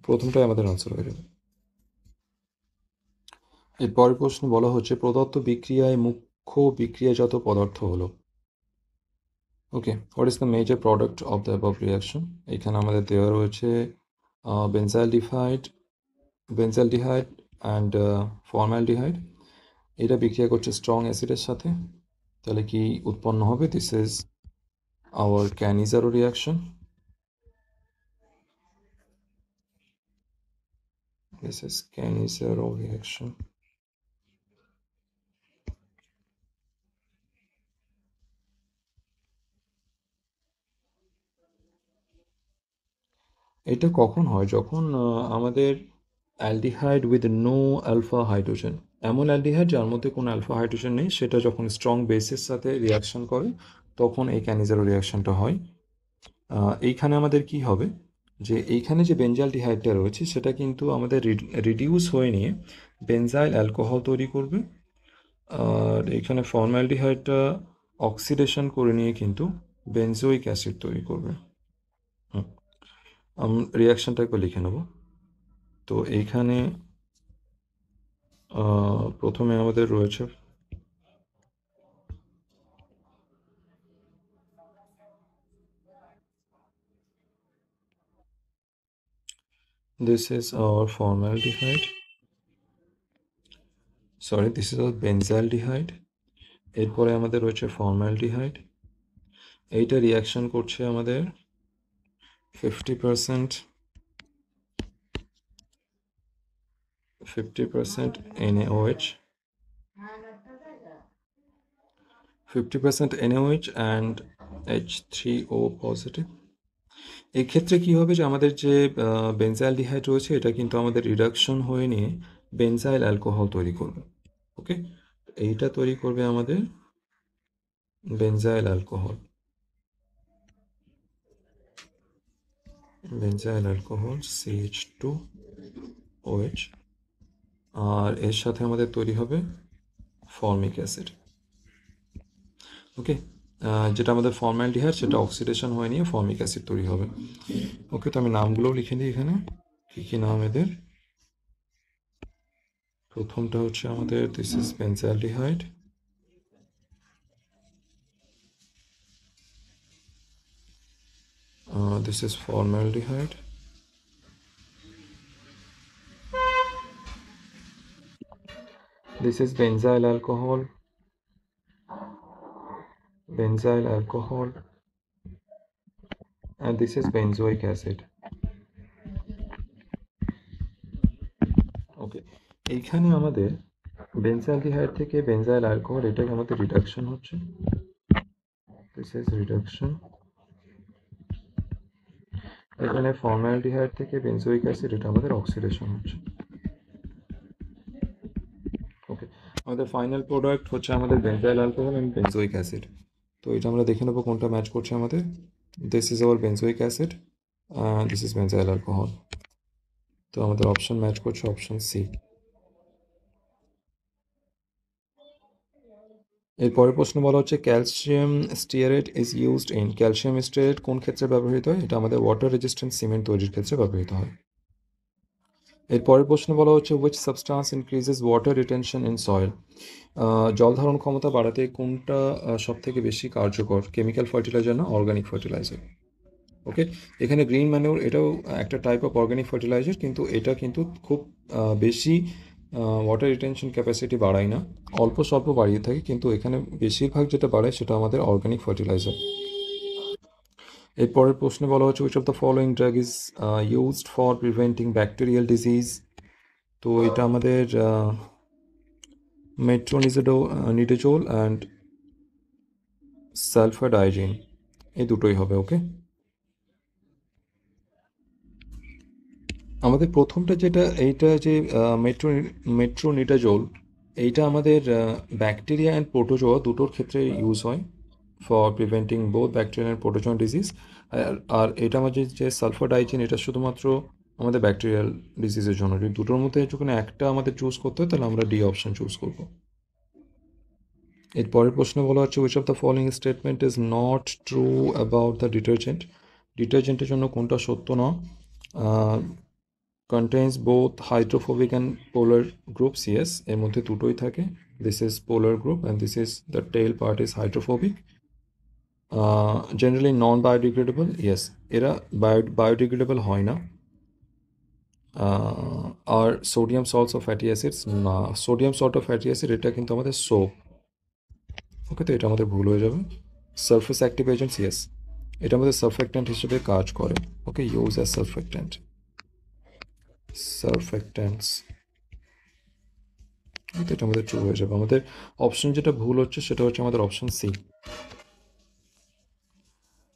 প্রথমটাই আমাদের আনসার হয়ে যাবে। এর পরের প্রশ্ন বলা হচ্ছে প্রদত্ত বিক্রিয়ায় মুখ্য বিক্রিয়াজাত পদার্থ হলো। Okay, what is the major product of the above reaction? এখানে আমাদের দেওয়া রয়েছে বেনজালডিহাইড অ্যান্ড ফর্মালডিহাইড। এটা বিক্রিয়া করছে স্ট্রং অ্যাসিডের সাথে, তাহলে কি উৎপন্ন হবে? This is our Cannizzaro reaction. This is Cannizzaro reaction. এটা কখন হয়? যখন আমাদের aldehyde with no alpha hydrogen, এমন অ্যালডিহাইড যার মধ্যে কোনো অ্যালফা হাইড্রোজেন নেই, সেটা যখন স্ট্রং বেসের সাথে রিয়াকশন করে তখন এই ক্যানিজারো রিয়াকশনটা হয়। এইখানে আমাদের কি হবে, যে এইখানে যে বেনজালডিহাইডটা রয়েছে সেটা কিন্তু আমাদের রিডিউস হয়ে নিয়ে বেনজাইল অ্যালকোহল তৈরি করবে। আর এইখানে ফর্মালডিহাইডটা অক্সিডেশন করে নিয়ে কিন্তু বেনজোইক অ্যাসিড তৈরি করবে। রিয়াকশনটা একবার লিখে নেব। তো এইখানে প্রথমে আমাদের রয়েছে this is our formaldehyde, sorry, this is our benzaldehyde, এরপরে আমাদের রয়েছে ফর্মালডিহাইড। এইটা রিয়াকশন করছে আমাদের 50% NaOH, 50% NaOH and H3O positive. এই ক্ষেত্রে কি হবে যে আমাদের যে বেনজাইলডিহাইড রয়েছে এটা কিন্তু আমাদের রিডাকশন হয়ে নিয়ে বেনজাইল অ্যালকোহল তৈরি করবে। ওকে, এইটা তৈরি করবে আমাদের বেনজাইল অ্যালকোহল, CH2OH, আর এর সাথে আমাদের তৈরি হবে ফর্মিক অ্যাসিড। ওকে, যেটা আমাদের ফর্মালডিহাইড সেটা অক্সিডেশন হয়ে নিয়ে ফর্মিক অ্যাসিড তৈরি হবে। ওকে, তো আমি নামগুলোও লিখে দিই এখানে, কী কী নাম এদের। প্রথমটা হচ্ছে আমাদের this is benzaldehyde, this is formaldehyde, this is benzyl alcohol, and this is benzoic acid. ওকে, এইখানে আমাদের বেনজাইলডিহাইড থেকে বেনজাইল অ্যালকোহল এটা আমাদের রিডাকশন হচ্ছে, দিস ইজ রিডাকশন। এখানে ফর্মালডিহাইড থেকে বেনজোইক অ্যাসিড এটা আমাদের অক্সিডেশন হচ্ছে। ওকে, আমাদের ফাইনাল প্রোডাক্ট হচ্ছে আমাদের benzyl alcohol and benzoic acid. তো এটা আমরা দেখে নেবো কোনটা ম্যাচ করছে আমাদের। This is our benzoic acid, this is benzyl alcohol. তো আমাদের অপশন ম্যাচ করছে অপশন সি। এরপরের প্রশ্ন বলা হচ্ছে calcium stearate is used in, calcium stearate কোন ক্ষেত্রে ব্যবহৃত হয়? এটা আমাদের ওয়াটার রেজিস্ট্যান্ট সিমেন্ট তৈরির ক্ষেত্রে ব্যবহৃত হয়। এরপরের প্রশ্ন বলা হচ্ছে which substance increases water retention in soil, জল ধারণ ক্ষমতা বাড়াতে কোনটা সব থেকে বেশি কার্যকর, কেমিক্যাল ফার্টিলাইজার না অর্গানিক ফার্টিলাইজার? ওকে, এখানে গ্রিন ম্যানিউর এটাও একটা টাইপ অফ অর্গানিক ফার্টিলাইজার, কিন্তু এটা কিন্তু খুব বেশি ওয়াটার রিটেনশন ক্যাপাসিটি বাড়ায় না, অল্প স্বল্প বাড়িয়ে থাকে, কিন্তু এখানে বেশিরভাগ যেটা বাড়ায় সেটা আমাদের অর্গানিক ফার্টিলাইজার। এরপরের প্রশ্নে বলা হচ্ছে which of the following drug is used for preventing bacterial disease. তো এটা আমাদের মেট্রোনিডাজোল অ্যান্ড সালফাডাইজিন এই দুটোই হবে। ওকে, আমাদের প্রথমটা যেটা এইটা যে মেট্রোনিডাজোল, এইটা আমাদের ব্যাকটেরিয়া অ্যান্ড প্রোটোজোয়া দুটোর ক্ষেত্রে ইউজ হয় for preventing both bacteria and protozoan disease. আর এটা আমাদের যে সালফাডাইজিন এটা শুধুমাত্র আমাদের ব্যাকটেরিয়াল ডিজিজের জন্য। যদি দুটোর মধ্যে যখন একটা আমাদের চুজ করতে হয় তাহলে আমরা ডি অপশন চুজ করব। এরপরের প্রশ্ন বলা হচ্ছে which of the following statement is not true about the detergent, ডিটারজেন্টের জন্য কোনটা সত্য না? contains both hydrophobic and polar groups, yes, এর মধ্যে দুটোই থাকে, this is polar group and this is the tail part is hydrophobic. Generally non biodegradable, yes, এরা biodegradable হয় না। আর sodium salts of fatty acids না, sodium salt of fatty acid এটা কিন্তু আমাদের সোপ। ওকে, তো এটা আমাদের ভুল হয়ে যাবে। সারফেস অ্যাক্টিভ এজেন্টস, ইয়েস, এটা আমাদের সারফেক্ট্যান্ট হিসেবে কাজ করে। ওকে, ইউজ অ্যাজ সারফেক্ট্যান্ট, সারফেক্ট্যান্টস, এটা আমাদের ট্রু হয়ে যাবে। আমাদের অপশন যেটা ভুল হচ্ছে সেটা হচ্ছে আমাদের অপশন সি।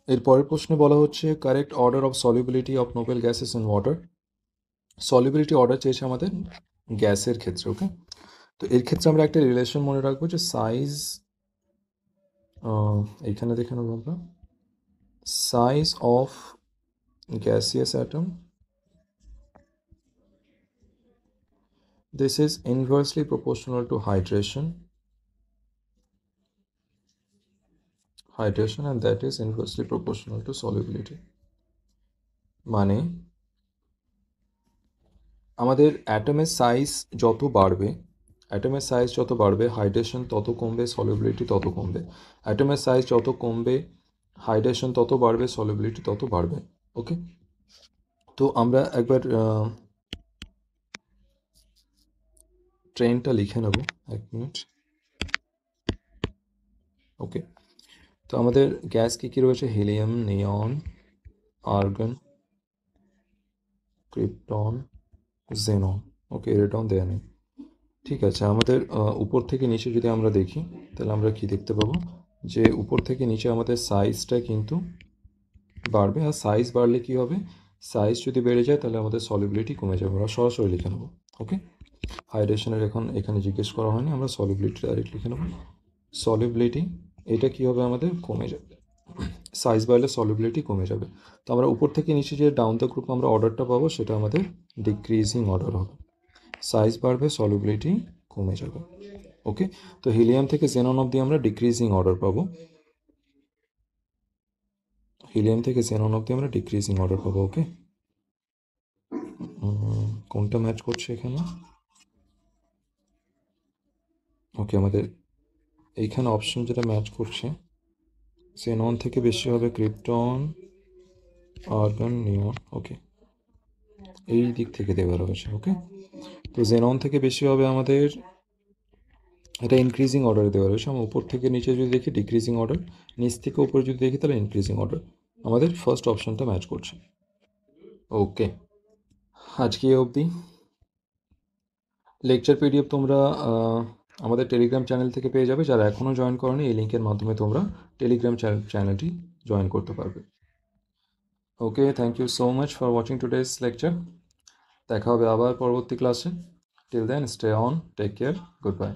এর পরের প্রশ্নে বলা হচ্ছে correct order of solubility of Nobel gases in water, solubility order চেয়েছে আমাদের গ্যাসের ক্ষেত্রে। ওকে, তো এর ক্ষেত্রে আমরা একটা রিলেশন মনে রাখবো যে সাইজ, এইখানে দেখে নেবো আমরা, size of gaseous atom, this is inversely proportional to hydration, and that is inversely proportional to solubility। মানে আমাদের অ্যাটমের সাইজ যত বাড়বে, হাইড্রেশন তত কমবে, সলিবিলিটি তত কমবে। অ্যাটমের সাইজ যত কমবে, হাইড্রেশন তত বাড়বে, সলিবিলিটি তত বাড়বে। ওকে, তো আমরা একবার ট্রেনটা লিখে নেব, এক মিনিট। ওকে, তো আমাদের গ্যাস কী কী রয়েছে? হিলিয়াম, নিয়ন, আর্গন, ক্রিপ্টন, জেনন। ওকে, রেডন দেয়া নেই। ঠিক আছে, আমাদের উপর থেকে নিচে যদি আমরা দেখি তাহলে আমরা কি দেখতে পাবো, যে উপর থেকে নিচে আমাদের সাইজটা কিন্তু বাড়বে। আর সাইজ বাড়লে কি হবে, সাইজ যদি বেড়ে যায় তাহলে আমাদের সলিবিলিটি কমে যাবে। আমরা সরাসরি লিখে নেবো। ওকে, হাইড্রেশনের এখন এখানে জিজ্ঞেস করা হয়নি, আমরা সলিবিলিটি ডাইরেক্ট লিখে নেবো। সলিবিলিটি এটা কি হবে, আমাদের কমে যাবে। সাইজ বাড়লে সলিবিলিটি কমে যাবে। তো আমরা উপর থেকে নিচে যে ডাউন দ্য গ্রুপ আমরা অর্ডারটা পাবো সেটা আমাদের ডিক্রিজিং অর্ডার হবে। সাইজ বাড়বে, সলিবিলিটি কমে যাবে। ওকে, তো হিলিয়াম থেকে জেনন অবধি আমরা ডিক্রিজিং অর্ডার পাবো। হিলিয়াম থেকে জেনন অবধি আমরা ডিক্রিজিং অর্ডার পাবো। ওকে, কোনটা ম্যাচ করছে এখানে? ওকে, আমাদের এইখানে অপশন যেটা ম্যাচ করছে, জেনন থেকে বেশি হবে ক্রিপ্টন, আর্গন, নিয়ন। ওকে, এই দিক থেকে দেওয়া রয়েছে। ওকে, তো জেনন থেকে বেশি হবে আমাদের, এটা ইনক্রিজিং অর্ডারে দেওয়া রয়েছে। আমরা উপর থেকে নিচে যদি দেখি ডিক্রিজিং অর্ডার, নিচ থেকে উপরে যদি দেখি তাহলে ইনক্রিজিং অর্ডার। আমাদের ফার্স্ট অপশনটা ম্যাচ করছে। ওকে, আজকে এই অবধি। লেকচার পিডিএফ তোমরা আমাদের টেলিগ্রাম চ্যানেল থেকে পেয়ে যাবে। যারা এখনও জয়েন করনি, এই লিঙ্কের মাধ্যমে তোমরা টেলিগ্রাম চ্যানেলটি জয়েন করতে পারবে। Okay, thank you so much for watching today's lecture. দেখা হবে আবার পরবর্তী ক্লাসে। Till then stay on, take care, good bye.